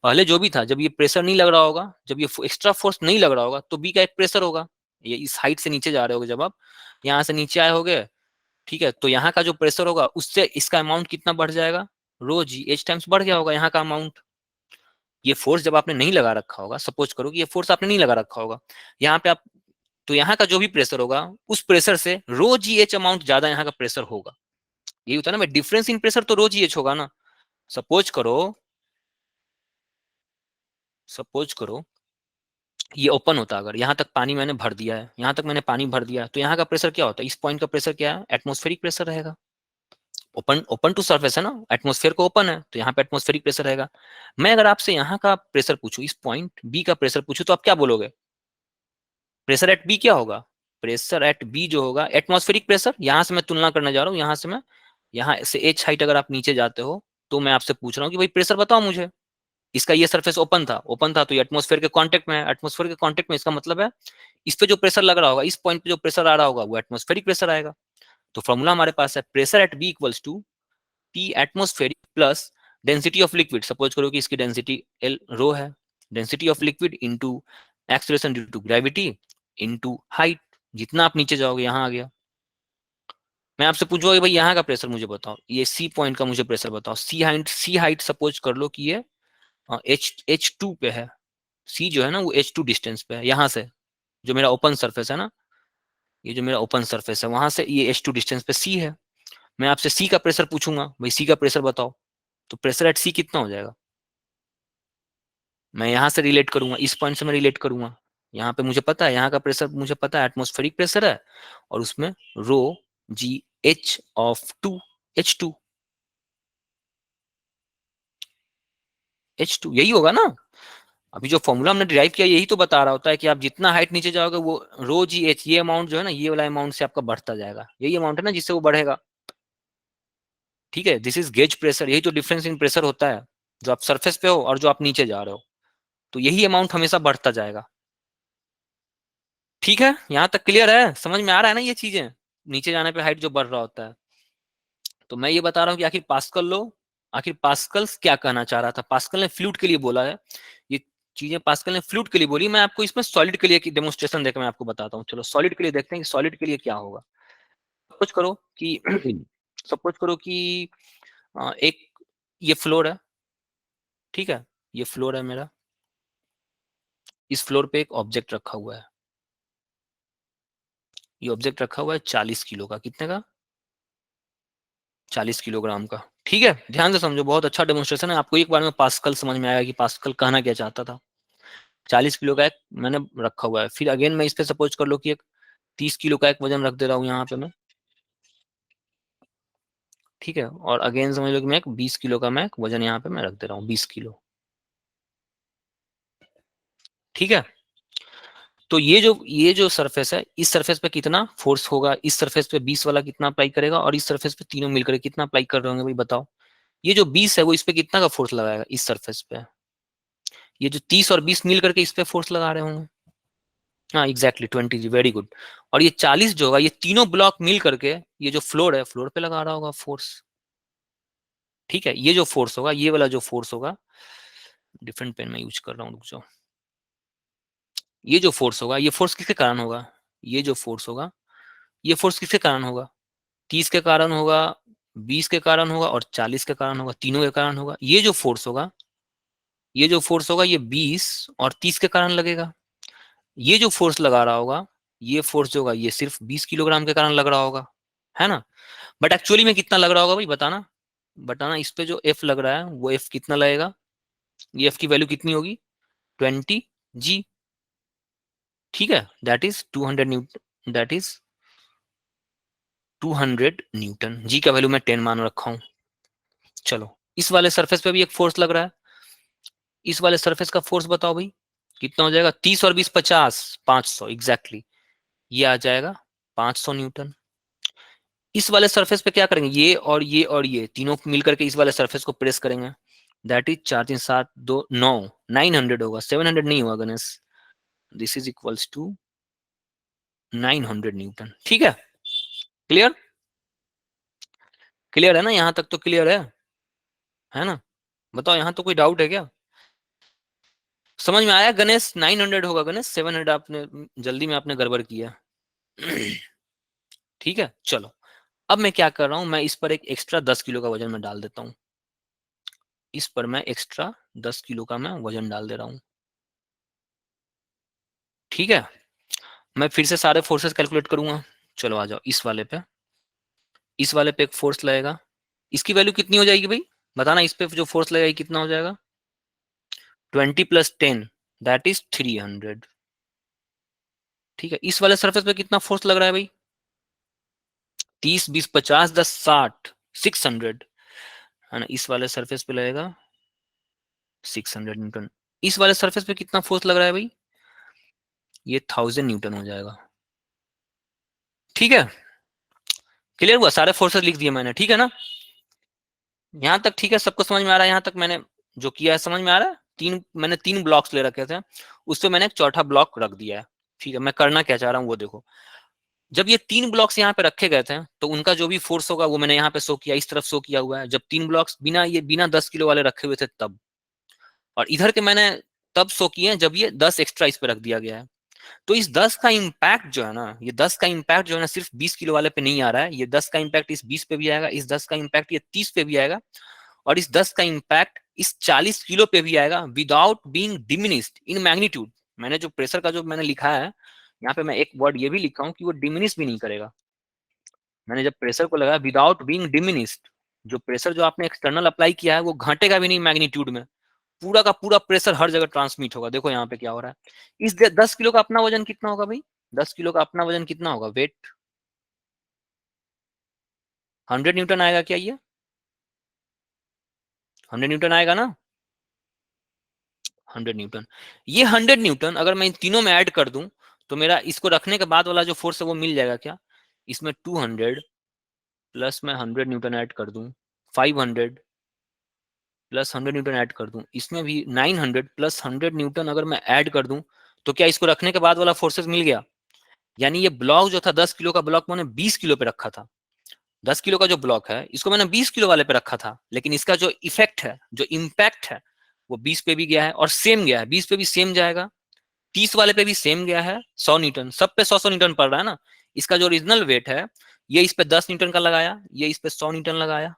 पहले जो भी था, जब ये प्रेशर नहीं लग रहा होगा, जब ये एक्स्ट्रा फोर्स नहीं लग रहा होगा, तो बी का एक प्रेशर होगा, ये इस हाइट से नीचे जा रहे होगे, जब आप यहाँ से नीचे आए होगे, ठीक है, तो यहाँ का जो प्रेशर होगा उससे इसका अमाउंट कितना बढ़ जाएगा, रो जी एच टाइम्स बढ़ गया होगा यहाँ का अमाउंट। ये फोर्स जब आपने नहीं लगा रखा होगा, सपोज करो कि ये फोर्स आपने नहीं लगा रखा होगा यहाँ पे आप, तो यहाँ का जो भी प्रेशर होगा उस प्रेशर से रो जी एच अमाउंट ज्यादा यहाँ का प्रेशर होगा। यही होता है ना, डिफरेंस इन प्रेशर तो रो जी एच होगा ना। सपोज करो, सपोज करो ये ओपन होता, अगर यहाँ तक पानी मैंने भर दिया है, यहाँ तक मैंने पानी भर दिया है, तो यहाँ का प्रेशर क्या होता है, इस पॉइंट का प्रेशर क्या है, एटमोस्फेरिक प्रेशर रहेगा। ओपन ओपन टू सरफेस है ना, एटमोस्फेयर को ओपन है, तो यहाँ पे एटमोस्फेरिक प्रेशर रहेगा। मैं अगर आपसे यहाँ का प्रेशर पूछूं, इस पॉइंट बी का प्रेशर पूछूं, तो आप क्या बोलोगे, प्रेशर एट बी क्या होगा, प्रेशर एट बी जो होगा एटमॉस्फेरिक प्रेशर, यहां से मैं तुलना करने जा रहा हूँ, यहाँ से मैं, यहाँ से एच हाइट अगर आप नीचे जाते हो, तो मैं आपसे पूछ रहा हूँ कि भाई प्रेशर बताओ मुझे, इसका ये सरफेस ओपन था, ओपन था तो ये एटमॉस्फेयर के कांटेक्ट में है, एटमॉस्फेयर के कांटेक्ट में, इसका मतलब है इस पे जो प्रेशर लग रहा होगा, इस पॉइंट पे जो प्रेशर आ रहा होगा वो एटमॉस्फेरिक प्रेशर आएगा। तो फॉर्मूला हमारे पास है, pressure at B equals to P atmospheric plus density of liquid, suppose करो कि इसकी डेंसिटी एल रो है, density of liquid into acceleration due to gravity into height, जितना आप नीचे जाओगे यहाँ आ गया। मैं आपसे पूछूंगा कि भाई यहाँ का प्रेशर मुझे बताओ, ये सी पॉइंट का मुझे प्रेशर बताओ, सी हाइट सपोज कर लो कि ये एच एच टू पे है, सी जो है ना वो एच टू डिस्टेंस पे है यहाँ से, जो मेरा ओपन सरफेस है ना, ये जो मेरा ओपन सरफेस है वहां से ये एच टू डिस्टेंस पे सी है। मैं आपसे सी का प्रेशर पूछूंगा, भाई सी का प्रेशर बताओ, तो प्रेशर एट सी कितना हो जाएगा, मैं यहाँ से रिलेट करूंगा, इस पॉइंट से मैं रिलेट करूंगा, यहाँ पे मुझे पता है, यहाँ का प्रेशर मुझे पता है एटमोस्फेरिक प्रेशर है, और उसमें rho G H of two, H two, H two यही होगा ना। अभी जो फॉर्मूला हमने डिराइव किया यही तो बता रहा होता है कि आप जितना हाइट नीचे जाओगे वो रो जी एच, ये अमाउंट जो है ना, ये वाला अमाउंट से आपका बढ़ता जाएगा, यही अमाउंट है ना जिससे वो बढ़ेगा। ठीक है, दिस इज गेज प्रेशर, यही तो डिफरेंस इन प्रेशर होता है, जो आप सरफेस पे हो और जो आप नीचे जा रहे हो, तो यही अमाउंट हमेशा बढ़ता जाएगा। ठीक है, यहाँ तक क्लियर है, समझ में आ रहा है ना ये चीजें, नीचे जाने पे हाइट जो बढ़ रहा होता है। तो मैं ये बता रहा हूँ कि आखिर पास्कल लो, आखिर पास्कल्स क्या कहना चाह रहा था, पास्कल ने फ्लूइड के लिए बोला है, ये चीजें पास्कल ने फ्लूइड के लिए बोली, मैं आपको इसमें सॉलिड के लिए डेमोन्स्ट्रेशन देकर मैं आपको बताता हूँ। चलो सॉलिड के लिए देखते हैं कि सॉलिड के लिए क्या होगा। सपोज करो कि सपोज करो कि एक ये फ्लोर है, ठीक है, ये फ्लोर है मेरा, इस फ्लोर पे एक ऑब्जेक्ट रखा हुआ है, ये ऑब्जेक्ट रखा हुआ है 40 किलो का, कितने का, 40 किलोग्राम का। ठीक है, ध्यान से समझो, बहुत अच्छा डेमोन्स्ट्रेशन है, आपको एक बार में पास्कल समझ में आएगा कि पास्कल कहना क्या चाहता था। 40 किलो का एक मैंने रखा हुआ है, फिर अगेन मैं इस पे सपोज कर लो कि एक 30 किलो का एक वजन रख दे रहा हूँ यहाँ पे मैं, ठीक है, और अगेन समझ लो कि मैं एक 20 किलो का मैं एक वजन यहाँ पे मैं रख दे रहा हूँ, 20 किलो। ठीक है, तो ये जो सरफेस है, इस सरफेस पे कितना फोर्स होगा, इस सरफेस पे 20 वाला कितना अप्लाई करेगा, और इस सरफेस पे तीनों मिलकर कितना अप्लाई कर रहे होंगे भाई बताओ। ये जो 20 है वो इस पे कितना का फोर्स लगाएगा इस सरफेस पे, ये जो 30 और 20 मिल करके इस पे फोर्स लगा रहे होंगे। हाँ एग्जैक्टली 20 जी, वेरी गुड। और ये 40 जो होगा, ये तीनों ब्लॉक मिल करके ये जो फ्लोर है, फ्लोर पे लगा रहा होगा फोर्स। ठीक है, ये जो फोर्स होगा, ये वाला जो फोर्स होगा, डिफरेंट पेन में यूज कर रहा हूँ, रुक जाओ, ये जो फोर्स होगा, ये फोर्स किसके कारण होगा, ये जो फोर्स होगा, ये फोर्स किसके कारण होगा, 30 के कारण होगा, 20 के कारण होगा और 40 के कारण होगा, तीनों के कारण होगा। ये जो फोर्स होगा, ये जो फोर्स होगा, ये 20 और 30 के कारण लगेगा। ये जो फोर्स लगा रहा होगा, ये फोर्स जो होगा, ये सिर्फ 20 किलोग्राम के कारण लग रहा होगा, है ना। बट एक्चुअली में कितना लग रहा होगा भाई बताना, बताना, इस पे जो एफ लग रहा है वो एफ कितना लगेगा, ये एफ की वैल्यू कितनी होगी, 20 जी। ठीक है, that is 200 newton, that is 200 newton. G का वैल्यू मैं 10 मान रखा हूं। चलो इस वाले सरफेस पे भी एक फोर्स लग रहा है, इस वाले सरफेस का फोर्स बताओ भाई कितना हो जाएगा, 30 और 20 50, 500 एग्जैक्टली, ये आ जाएगा 500 न्यूटन। इस वाले सरफेस पे क्या करेंगे, ये और ये और ये तीनों मिलकर के इस वाले सरफेस को प्रेस करेंगे, दैट इज 4 3 7 2 9, 900 होगा, 700 नहीं होगा Ganesh, this is equals to 900 newton. ठीक है, क्लियर, क्लियर है ना, यहाँ तक तो क्लियर है ना। बताओ, यहाँ तो कोई डाउट है क्या? समझ में आया गणेश? 900 होगा गणेश, 700 आपने जल्दी में आपने गड़बड़ किया। ठीक है, चलो। अब मैं क्या कर रहा हूं, मैं इस पर एक एक्स्ट्रा 10 किलो का वजन मैं डाल देता हूं। इस पर मैं एक्स्ट्रा 10 किलो का मैं वजन डाल दे रहा हूं। ठीक है, मैं फिर से सारे फोर्सेस कैलकुलेट करूंगा। चलो आ जाओ इस वाले पे। इस वाले पे एक फोर्स लगेगा। इसकी वैल्यू कितनी हो जाएगी भाई? बताना, इस पे जो फोर्स लगेगा कितना हो जाएगा? 20 + 10 दैट इज 300। ठीक है, इस वाले सरफेस पे कितना फोर्स लग रहा है भाई? 30 20 50 10 60, 600 है ना। इस वाले सरफेस पे लगेगा 600 न्यूटन। इस वाले सरफेस पे कितना फोर्स लग रहा है भाई? ये 1000 न्यूटन हो जाएगा। ठीक है, क्लियर हुआ? सारे फोर्सेस लिख दिए मैंने, ठीक है ना? यहाँ तक ठीक है, सबको समझ में आ रहा है? यहाँ तक मैंने जो किया है समझ में आ रहा है? मैंने 3 ब्लॉक्स ले रखे थे, उससे मैंने एक चौथा ब्लॉक रख दिया है। ठीक है, मैं करना क्या चाह रहा हूँ वो देखो। जब ये 3 ब्लॉक्स यहाँ पे रखे गए थे, तो उनका जो भी फोर्स होगा वो मैंने यहाँ पे शो किया, इस तरफ शो किया हुआ है। जब 3 ब्लॉक्स बिना 10 किलो वाले रखे हुए थे तब, और इधर के मैंने तब शो किए हैं जब ये 10 एक्स्ट्रा इस पे रख दिया गया है। तो इस 10 का इम्पैक्ट जो है ना, ये 10 का इम्पैक्ट जो है ना, सिर्फ 20 किलो वाले पे नहीं आ रहा है। ये 10 का इम्पैक्ट इस 20 पे भी आएगा, इस 10 का इम्पैक्ट ये 30 पे भी आएगा, और इस 10 का इम्पैक्ट इस 40 किलो पे भी आएगा, without being diminished in magnitude. मैंने जो प्रेशर का जो मैंने लिखा है यहाँ पे, मैं एक वर्ड ये भी लिखा हूँ कि वो डिमिनिश भी नहीं करेगा। मैंने जब प्रेशर को लगाया विदाउट बीइंग डिमिनिस्ड, जो प्रेशर जो आपने एक्सटर्नल अप्लाई किया है वो घटेगा भी नहीं मैग्नीट्यूड में। पूरा का पूरा प्रेशर हर जगह ट्रांसमिट होगा। देखो यहाँ पे क्या हो रहा है। इस 10 किलो का अपना वजन कितना होगा भाई? 10 किलो का अपना वजन कितना होगा? वेट 100 न्यूटन आएगा क्या? ये 100 न्यूटन आएगा ना? 100 न्यूटन। ये 100 न्यूटन अगर मैं इन तीनों में ऐड कर दूं, तो मेरा इसको रखने के बाद वाला जो फोर्स है वो मिल जाएगा क्या? इसमें 200 प्लस मैं 100 न्यूटन ऐड कर दूं, 500 प्लस 100 न्यूटन ऐड कर दूं, इसमें भी 900 प्लस 100 न्यूटन अगर मैं ऐड कर दूं, तो क्या इसको रखने के बाद वाला फोर्सेस मिल गया? यानी ये ब्लॉक जो था 10 किलो का ब्लॉक मैंने 20 किलो पे रखा था। 10 किलो का जो ब्लॉक है इसको मैंने 20 किलो वाले पे रखा था, लेकिन इसका जो इफेक्ट है, जो इम्पैक्ट है, वो 20 पे भी गया है और सेम गया है। 20 पे भी सेम जाएगा, 30 वाले पे भी सेम गया है। 100 न्यूटन, सब पे 100 न्यूटन पड़ रहा है ना। इसका जो ओरिजिनल वेट है, ये इस पे 10 न्यूटन का लगाया, ये इस पे 100 न्यूटन लगाया,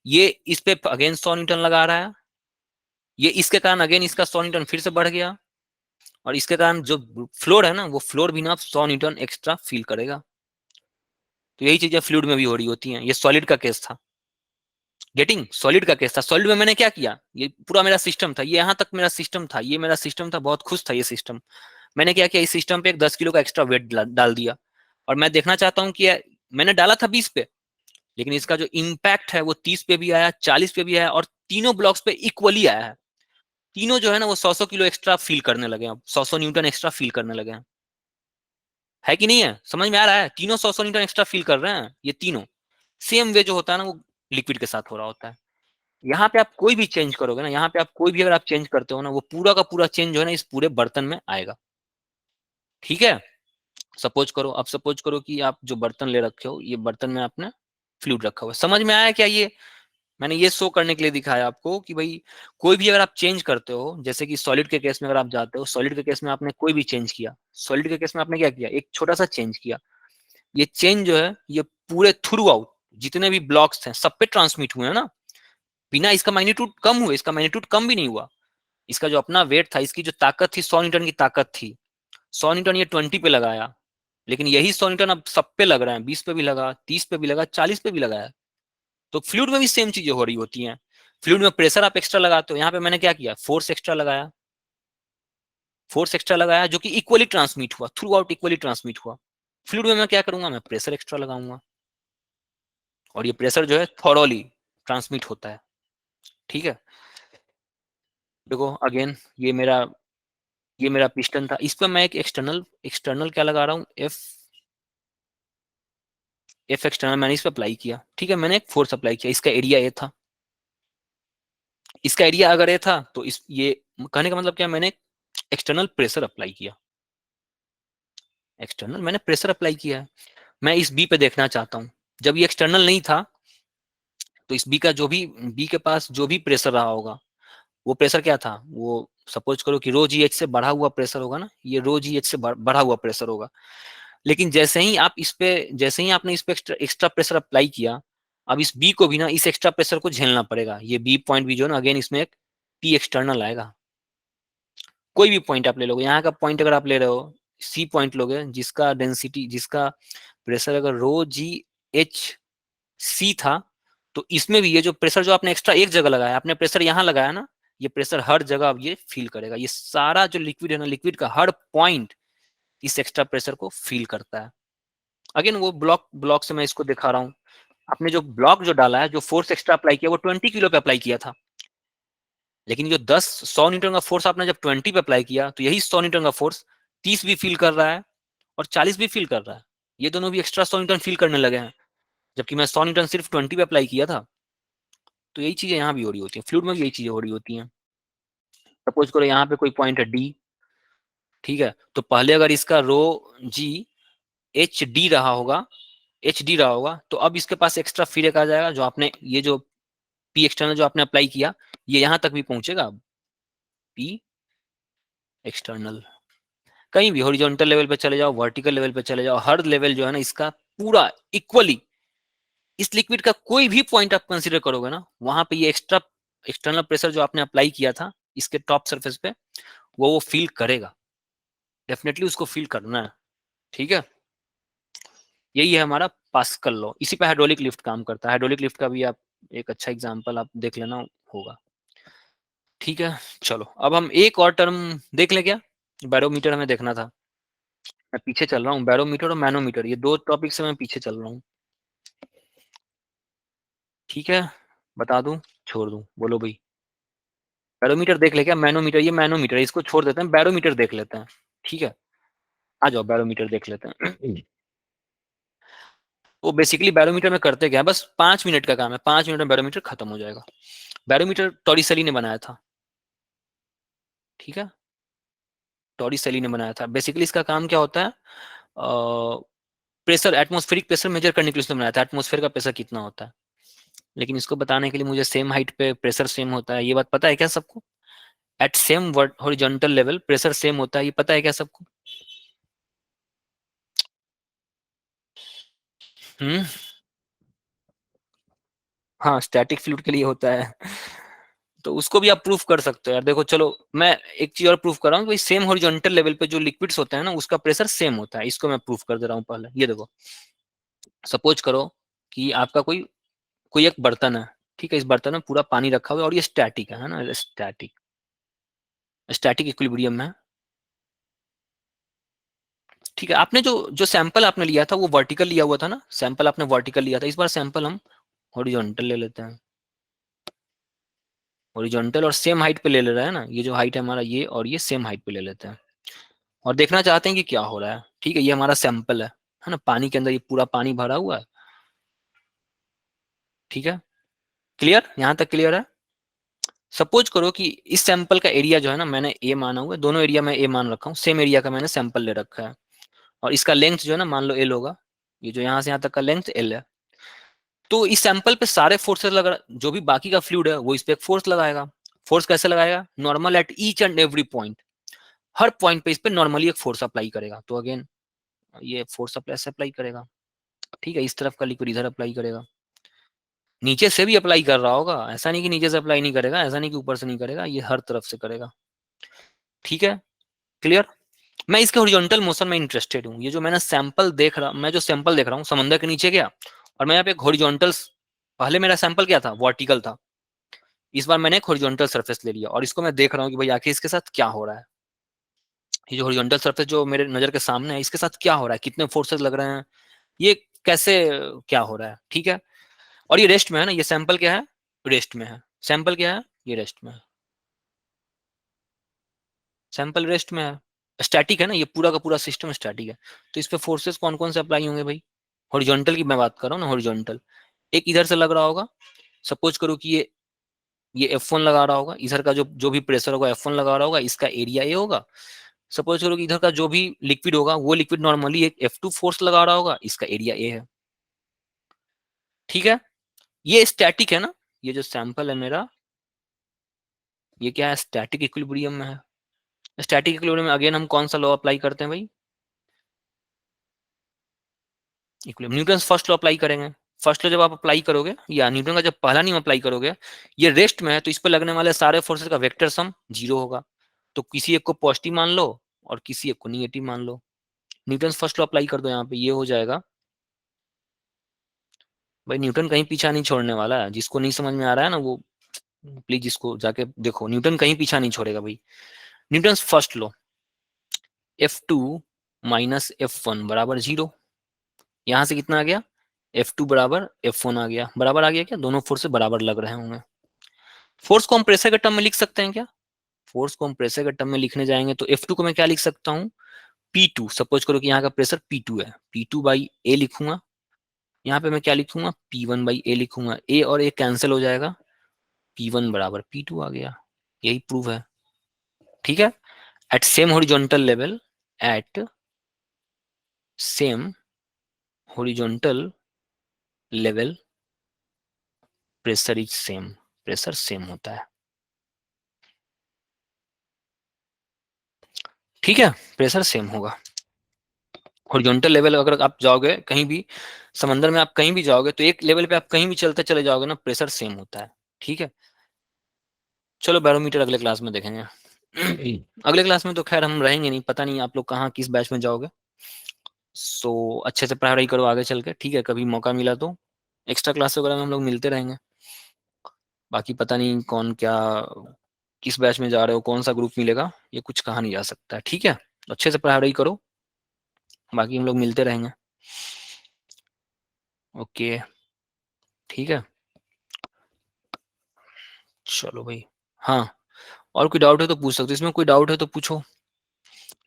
ये इस पे अगेन 100 न्यूटन लगा रहा है, ये इसके कारण अगेन इसका 100 न्यूटन फिर से बढ़ गया, और इसके कारण जो फ्लोर है ना, वो फ्लोर भी ना 100 न्यूटन एक्स्ट्रा फील करेगा। तो यही चीजें फ्लूइड में भी हो रही होती हैं। ये सॉलिड का केस था, गेटिंग? सॉलिड का केस था। सॉलिड में मैंने क्या किया, ये पूरा मेरा सिस्टम था, ये यहाँ तक मेरा सिस्टम था, ये मेरा सिस्टम था, बहुत खुश था ये सिस्टम। मैंने क्या किया, इस सिस्टम पे एक 10 किलो का एक्स्ट्रा वेट डाल दिया, और मैं देखना चाहता हूँ कि मैंने डाला था 20 पे, लेकिन इसका जो इम्पैक्ट है वो 30 पे भी आया, 40 पे भी आया, और तीनों ब्लॉक्स पे इक्वली आया है। तीनों जो है ना वो 100 किलो एक्स्ट्रा फील करने लगे हैं, 100 न्यूटन एक्स्ट्रा फील करने लगे हैं। है कि नहीं है? समझ में आ रहा है? तीनों 100 न्यूटन एक्स्ट्रा फील कर रहे हैं ये तीनों। सेम वे जो होता है ना वो लिक्विड के साथ हो रहा होता है। यहाँ पे आप कोई भी चेंज करोगे ना, यहाँ पे आप कोई भी अगर आप चेंज करते हो ना, वो पूरा का पूरा चेंज जो है ना इस पूरे बर्तन में आएगा। ठीक है, सपोज करो, अब सपोज करो कि आप जो बर्तन ले रखे हो, ये बर्तन में आपने फ्लूइड रखा हुआ है। समझ में आया क्या? ये मैंने ये शो करने के लिए दिखाया आपको कि भाई कोई भी अगर आप चेंज करते हो, जैसे कि सॉलिड के केस में अगर आप जाते हो, सॉलिड के केस में आपने कोई भी चेंज किया, सॉलिड के केस में आपने क्या किया, एक छोटा सा चेंज किया, ये चेंज जो है ये पूरे थ्रू आउट जितने भी ब्लॉक्स हैं सब पे ट्रांसमिट हुए हैं ना। बिना इसका मैग्नीट्यूड कम हुए, इसका मैग्नीट्यूड कम भी नहीं हुआ। इसका जो अपना वेट था, इसकी जो ताकत थी 100 न्यूटन की ताकत थी, 100 न्यूटन ये 20 पे लगाया, लेकिन यही 100 न्यूटन अब सब पे लग रहा है, 20 पे भी लगा, 30 पे भी लगा, 40 पे भी लगाया। तो फ्लूइड में भी सेम चीजें हो रही होती हैं। फ्लूइड में प्रेशर आप एक्स्ट्रा लगाते हो, यहाँ पे मैंने क्या किया, फोर्स एक्स्ट्रा लगाया, फोर्स एक्स्ट्रा लगाया जो कि इक्वली ट्रांसमिट हुआ, थ्रू आउट इक्वली ट्रांसमिट हुआ। फ्लूइड में मैं क्या करूंगा, मैं प्रेशर एक्स्ट्रा लगाऊंगा, और ये प्रेशर जो है थॉरोली ट्रांसमिट होता है। ठीक है, देखो अगेन ये मेरा पिस्टन था, इस पर मैं एक एक्सटर्नल एक्सटर्नल क्या लगा रहा हूँ, एफ एक्सटर्नल मैंने इस पर अप्लाई किया। ठीक है, मैंने एक फोर्स अप्लाई किया, इसका एरिया ए था, इसका एरिया अगर ए था तो इस ये कहने का मतलब क्या, मैंने एक्सटर्नल प्रेशर अप्लाई किया, एक्सटर्नल मैंने प्रेशर अप्लाई किया है। मैं इस बी पे देखना चाहता हूँ, जब ये एक्सटर्नल नहीं था तो इस बी के पास जो भी प्रेशर रहा होगा, वो प्रेशर क्या था, वो सपोज करो कि रो जी एच से बढ़ा हुआ प्रेशर होगा ना, ये रो जी एच से बढ़ा हुआ प्रेशर होगा। लेकिन जैसे ही आपने इस पे एक्स्ट्रा प्रेशर अप्लाई किया, अब इस बी को भी ना इस एक्स्ट्रा प्रेशर को झेलना पड़ेगा। ये बी पॉइंट भी जो है ना, अगेन इसमें एक पी एक्सटर्नल आएगा। कोई भी पॉइंट आप ले लोगे, यहाँ का पॉइंट अगर आप ले रहे हो, सी पॉइंट लोगे, जिसका प्रेशर अगर रो जी एच सी था, तो इसमें भी ये जो प्रेशर जो आपने एक्स्ट्रा एक जगह लगाया, आपने प्रेशर यहाँ लगाया ना, ये प्रेशर हर जगह अब ये फील करेगा। ये सारा जो लिक्विड है ना, लिक्विड का हर पॉइंट इस एक्स्ट्रा प्रेशर को फील करता है। अगेन वो ब्लॉक से मैं इसको दिखा रहा हूँ। आपने जो ब्लॉक जो डाला है, जो फोर्स एक्स्ट्रा अप्लाई किया, वो 20 किलो पे अप्लाई किया था। लेकिन जो 100 न्यूटन का फोर्स आपने जब 20 पे अप्लाई किया, तो यही 100 न्यूटन का फोर्स 30 भी फील कर रहा है और 40 भी फील कर रहा है। ये दोनों भी एक्स्ट्रा 100 न्यूटन फील करने लगे हैं, जबकि मैं 100 न्यूटन सिर्फ 20 पे अप्लाई किया था। तो यही चीजें यहाँ भी हो रही होती है, फ्लूइड में भी यही चीजें हो रही होती हैं। सपोज करो यहाँ पे कोई पॉइंट है डी, ठीक है, तो पहले अगर इसका रो जी एच डी रहा होगा, तो अब इसके पास एक्स्ट्रा फील एक आ जाएगा, जो आपने ये जो पी एक्सटर्नल जो आपने अप्लाई किया, ये यहाँ तक भी पहुंचेगा। अब पी एक्सटर्नल कहीं भी हॉरिजॉन्टल लेवल पे चले जाओ, वर्टिकल लेवल पे चले जाओ, हर लेवल जो है ना इसका पूरा इक्वली, इस लिक्विड का कोई भी पॉइंट आप कंसीडर करोगे ना, वहां पे ये एक्स्ट्रा एक्सटर्नल प्रेशर जो आपने अप्लाई किया था इसके टॉप सरफेस पे, वो फील करेगा। डेफिनेटली उसको फील करना है, ठीक है। यही है हमारा पास्कल लॉ। इसी पे हाइड्रोलिक लिफ्ट काम करता है। हाइड्रोलिक लिफ्ट का भी आप एक अच्छा एग्जांपल आप देख लेना होगा, ठीक है। चलो अब हम एक और टर्म देख लें क्या, बैरोमीटर हमें देखना था। मैं पीछे चल रहा हूँ, बैरोमीटर और मैनोमीटर, ये दो टॉपिक से मैं पीछे चल रहा हूँ, ठीक है। बता दूं, छोड़ दूं, बोलो भाई। बैरोमीटर देख ले क्या, मैनोमीटर, ये मैनोमीटर है, इसको छोड़ देते हैं, बैरोमीटर देख लेते हैं, ठीक है। आ जाओ बैरोमीटर देख लेते हैं। वो बेसिकली बैरोमीटर में करते क्या है, बस 5 मिनट का काम है, 5 मिनट में बैरोमीटर खत्म हो जाएगा। बैरोमीटर टॉरिसेली ने बनाया था, ठीक है। टॉरिसेली ने बनाया था। बेसिकली इसका काम क्या होता है, प्रेशर, एटमॉस्फेरिक प्रेशर मेजर करने के लिए उसने बनाया था, एटमॉस्फेयर का प्रेशर कितना होता है। लेकिन इसको बताने के लिए मुझे सेम हाइट पे प्रेशर सेम होता है, ये बात पता है क्या सबको? At same horizontal level pressure same होता है, ये पता है क्या सबको? हम्म, हाँ, स्टैटिक फ्लूइड के लिए होता है। तो उसको भी आप प्रूफ कर सकते हो यार। देखो चलो, मैं एक चीज और प्रूफ कर रहा हूँ कि सेम हॉरिजॉन्टल लेवल पे जो लिक्विड्स होते हैं ना, उसका प्रेशर सेम होता है। इसको मैं प्रूफ कर दे रहा हूँ पहले। ये देखो, सपोज करो कि आपका कोई कोई एक बर्तन है, ठीक है। इस बर्तन में पूरा पानी रखा हुआ है और ये स्टैटिक है ना, स्टैटिक स्टैटिक इक्विलिब्रियम में है, ठीक है। आपने जो जो सैंपल आपने लिया था वो वर्टिकल लिया हुआ था ना, सैंपल आपने वर्टिकल लिया था। इस बार सैंपल हम हॉरिजॉन्टल ले लेते हैं, हॉरिजॉन्टल और सेम हाइट पे ले ले रहे हैं ना, ये जो हाइट है हमारा, ये और ये सेम हाइट पे ले लेते हैं और देखना चाहते हैं कि क्या हो रहा है, ठीक है। ये हमारा सैंपल है ना, पानी के अंदर ये पूरा पानी भरा हुआ है, ठीक है। क्लियर, यहाँ तक क्लियर है? सपोज करो कि इस सैंपल का एरिया जो है ना, मैंने ए माना हुआ है, दोनों एरिया में ए मान रखा हूँ, सेम एरिया का मैंने सैंपल ले रखा है, और इसका लेंथ जो है ना, मान लो एल होगा, ये जो यहाँ से यहाँ तक का लेंथ एल है। तो इस सैंपल पे सारे फोर्सेस लगा, जो भी बाकी का फ्लूइड है वो इस पे एक फोर्स लगाएगा। फोर्स कैसे लगाएगा? Normal at each and every point, her point पे इस पे नॉर्मली एक फोर्स अप्लाई करेगा। तो अगेन ये फोर्स अप्लाई करेगा, ठीक है। इस तरफ का लिक्विड इधर अप्लाई करेगा, नीचे से भी अप्लाई कर रहा होगा, ऐसा नहीं कि नीचे से अप्लाई नहीं करेगा, ऐसा नहीं कि ऊपर से नहीं करेगा, ये हर तरफ से करेगा, ठीक है। क्लियर? मैं इसके हॉरिजॉन्टल मोशन में इंटरेस्टेड हूँ। ये जो मैं जो सैंपल देख रहा हूँ समंदर के नीचे गया, और मैं यहाँ पे एक हॉरिजॉन्टल, पहले मेरा सैंपल क्या था, वर्टिकल था। इस बार मैंने एक हॉरिजॉन्टल सरफेस ले लिया और इसको मैं देख रहा हूँ कि भाई आखिर इसके साथ क्या हो रहा है। ये जो हॉरिजॉन्टल सरफेस जो मेरे नजर के सामने है, इसके साथ क्या हो रहा है, कितने फोर्सेस लग रहे हैं, ये कैसे, क्या हो रहा है, ठीक है। और ये रेस्ट में है ना, ये सैंपल क्या है, रेस्ट में है। सैंपल क्या है, ये रेस्ट में है, सैंपल रेस्ट में है। स्टैटिक है ना, ये पूरा का पूरा सिस्टम स्टैटिक है। तो इस पे फोर्सेस कौन कौन से अप्लाई होंगे भाई? हॉरिजॉन्टल की मैं बात कर रहा हूँ ना, हॉरिजॉन्टल। एक इधर से लग रहा होगा, सपोज करो कि ये F1 लगा रहा होगा, इधर का जो जो भी प्रेशर होगा F1 लगा रहा होगा, इसका एरिया ए होगा। सपोज करो कि इधर का जो भी लिक्विड होगा, वो लिक्विड नॉर्मली एक F2 फोर्स लगा रहा होगा, इसका एरिया ए है, ठीक है। ये स्टैटिक है ना, ये जो सैंपल है मेरा, ये क्या है, स्टैटिक इक्विलिब्रियम में है। स्टैटिक इक्विलिब्रियम में अगेन हम कौन सा लॉ अप्लाई करते हैं भाई, equilibrium, Newton first law apply करेंगे। फर्स्ट लॉ जब आप अप्लाई करोगे, या न्यूटन का जब पहला नियम अप्लाई करोगे, ये रेस्ट में है तो इस पर लगने वाले सारे फोर्सेस का वेक्टर सम 0 होगा। तो किसी एक को पॉजिटिव मान लो और किसी एक को निगेटिव मान लो। न्यूटन फर्स्ट लॉ अप्लाई कर दो यहाँ पे, ये हो जाएगा। भाई न्यूटन कहीं पीछा नहीं छोड़ने वाला है, जिसको नहीं समझ में आ रहा है ना वो प्लीज इसको जाके देखो, न्यूटन कहीं पीछा नहीं छोड़ेगा भाई। Newton first law, F2 minus F1 बराबर 0। यहां से कितना आ गया, F2 बराबर F1 आ गया, बराबर आ गया क्या, दोनों फोर्स बराबर लग रहे होंगे। फोर्स को हम प्रेशर के टर्म में लिख सकते हैं क्या, फोर्स को हम प्रेशर के टर्म में लिखने जाएंगे तो F2 को मैं क्या लिख सकता हूँ, P2। सपोज करो कि यहाँ का प्रेशर P2 है, P2 बाई ए लिखूंगा। यहाँ पे मैं क्या लिखूंगा, P1 बाई ए लिखूंगा, ए और ए कैंसिल हो जाएगा, P1 बराबर P2 आ गया। यही प्रूव है, ठीक है। At same horizontal level, at same horizontal level pressure is same, pressure same होता है, ठीक है, प्रेशर सेम होगा। हॉरिजॉन्टल लेवल अगर आप जाओगे कहीं भी, समंदर में आप कहीं भी जाओगे तो एक लेवल पे आप कहीं भी चलते चले जाओगे ना, प्रेशर सेम होता है, ठीक है। चलो बैरोमीटर अगले क्लास में देखेंगे। अगले क्लास में तो खैर हम रहेंगे नहीं, पता नहीं आप लोग कहाँ किस बैच में जाओगे। सो अच्छे से पढ़ाई करो आगे चल के, ठीक है। कभी मौका मिला तो एक्स्ट्रा क्लास वगैरह में हम लोग मिलते रहेंगे। बाकी पता नहीं कौन क्या किस बैच में जा रहे हो, कौन सा ग्रुप मिलेगा, ये कुछ कहा नहीं जा सकता है, ठीक है। अच्छे से पढ़ाई करो, बाकी हम लोग मिलते रहेंगे। ओके, ठीक है, चलो भाई। हाँ, और कोई डाउट है तो पूछ सकते हो, इसमें कोई डाउट है तो पूछो।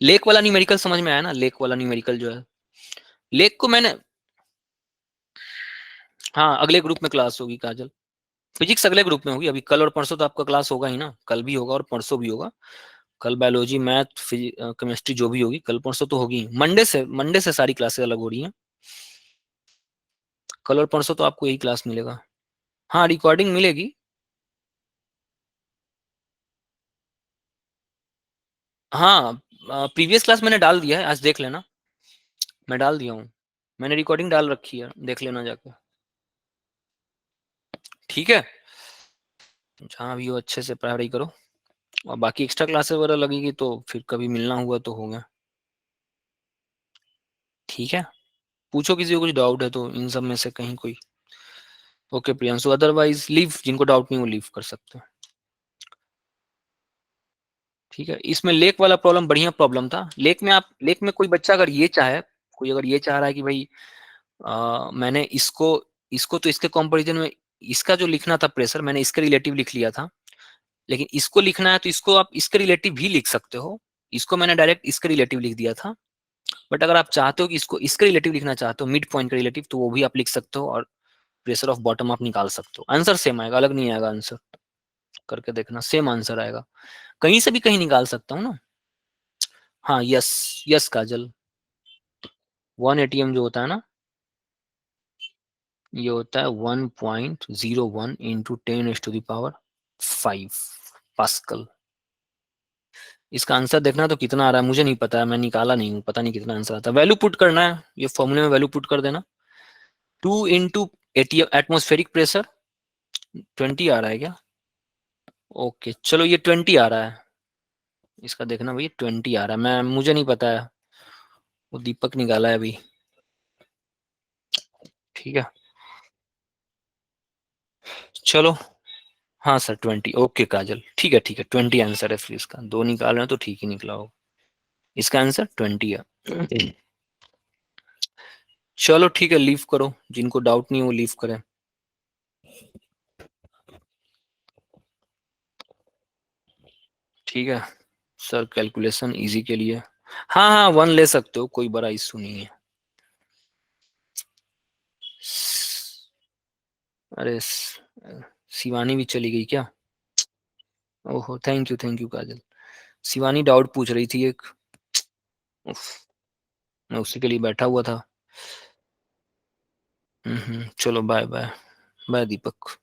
लेक वाला न्यूमेरिकल समझ में आया ना, लेक वाला न्यूमेरिकल जो है, लेक को मैंने, हाँ अगले ग्रुप में क्लास होगी काजल, फिजिक्स अगले ग्रुप में होगी। अभी कल और परसों तो आपका क्लास होगा ही ना, कल भी होगा और परसों भी होगा। कल बायोलॉजी मैथ केमिस्ट्री जो भी होगी, कल परसों तो होगी। मंडे से सारी क्लासेस अलग हो रही हैं। कल और परसों तो आपको यही क्लास मिलेगा। हाँ रिकॉर्डिंग मिलेगी। हाँ प्रीवियस क्लास मैंने डाल दिया है, आज देख लेना, मैं डाल दिया हूँ, मैंने रिकॉर्डिंग डाल रखी है, देख लेना जाके, ठीक है। जहाँ भी हो अच्छे से पढ़ाई करो, और बाकी एक्स्ट्रा क्लासेस वगैरह लगेगी तो फिर कभी मिलना हुआ तो होगा, ठीक है। पूछो किसी को कुछ डाउट है तो इन सब में से कहीं कोई। ओके प्रियांशु, अदरवाइज लीव, जिनको डाउट नहीं वो लीव कर सकते हैं, ठीक है। इसमें लेक वाला प्रॉब्लम बढ़िया प्रॉब्लम था। लेक में आप, लेक में कोई बच्चा अगर ये चाहे, कोई अगर ये चाह रहा है कि भाई मैंने इसको इसको तो इसके कंपैरिजन में इसका जो लिखना था प्रेशर, मैंने इसके रिलेटिव लिख लिया था, लेकिन इसको लिखना है तो इसको आप इसके रिलेटिव भी लिख सकते हो। इसको मैंने डायरेक्ट इसके रिलेटिव लिख दिया था, बट अगर आप चाहते हो कि इसको इसके रिलेटिव लिखना चाहते हो, मिड पॉइंट का रिलेटिव, तो वो भी आप लिख सकते हो और प्रेशर ऑफ बॉटम आप निकाल सकते हो। आंसर सेम आएगा, अलग नहीं आएगा आंसर, करके देखना सेम आंसर आएगा। कहीं से भी कहीं निकाल सकता हूँ ना। हाँ यस, यस काजल, 1 ATM जो होता है ना, ये होता है 1.01 इंटू 10⁻⁵ पास्कल। इसका आंसर देखना तो कितना आ रहा है मुझे नहीं पता है, मैं निकाला नहीं हूँ, पता नहीं कितना आंसर आता है। वैल्यू पुट करना है, ये फॉर्मूले में वैल्यू पुट कर देना। 2 इंटू एटमोस्फेरिक प्रेशर 20 आ रहा है क्या, ओके चलो ये 20 आ रहा है, इसका देखना भैया 20 आ रहा है, मैं मुझे नहीं पता है, वो दीपक निकाला है अभी, ठीक है। चलो, हाँ सर 20, ओके काजल, ठीक है ठीक है, 20 आंसर है फिर इसका, दो निकाल रहे हैं तो ठीक ही निकला हो, इसका आंसर 20 है। चलो ठीक है, लीव करो, जिनको डाउट नहीं है वो लीव करें, ठीक है। सर कैलकुलेशन इजी के लिए, हाँ हाँ 1 ले सकते हो, कोई बड़ा इशू नहीं है। अरे शिवानी भी चली गई क्या, ओहो thank you Kajal. Shivani doubt पूछ रही थी एक, उफ, मैं उसी के लिए बैठा हुआ था। चलो बाय बाय। बाय दीपक।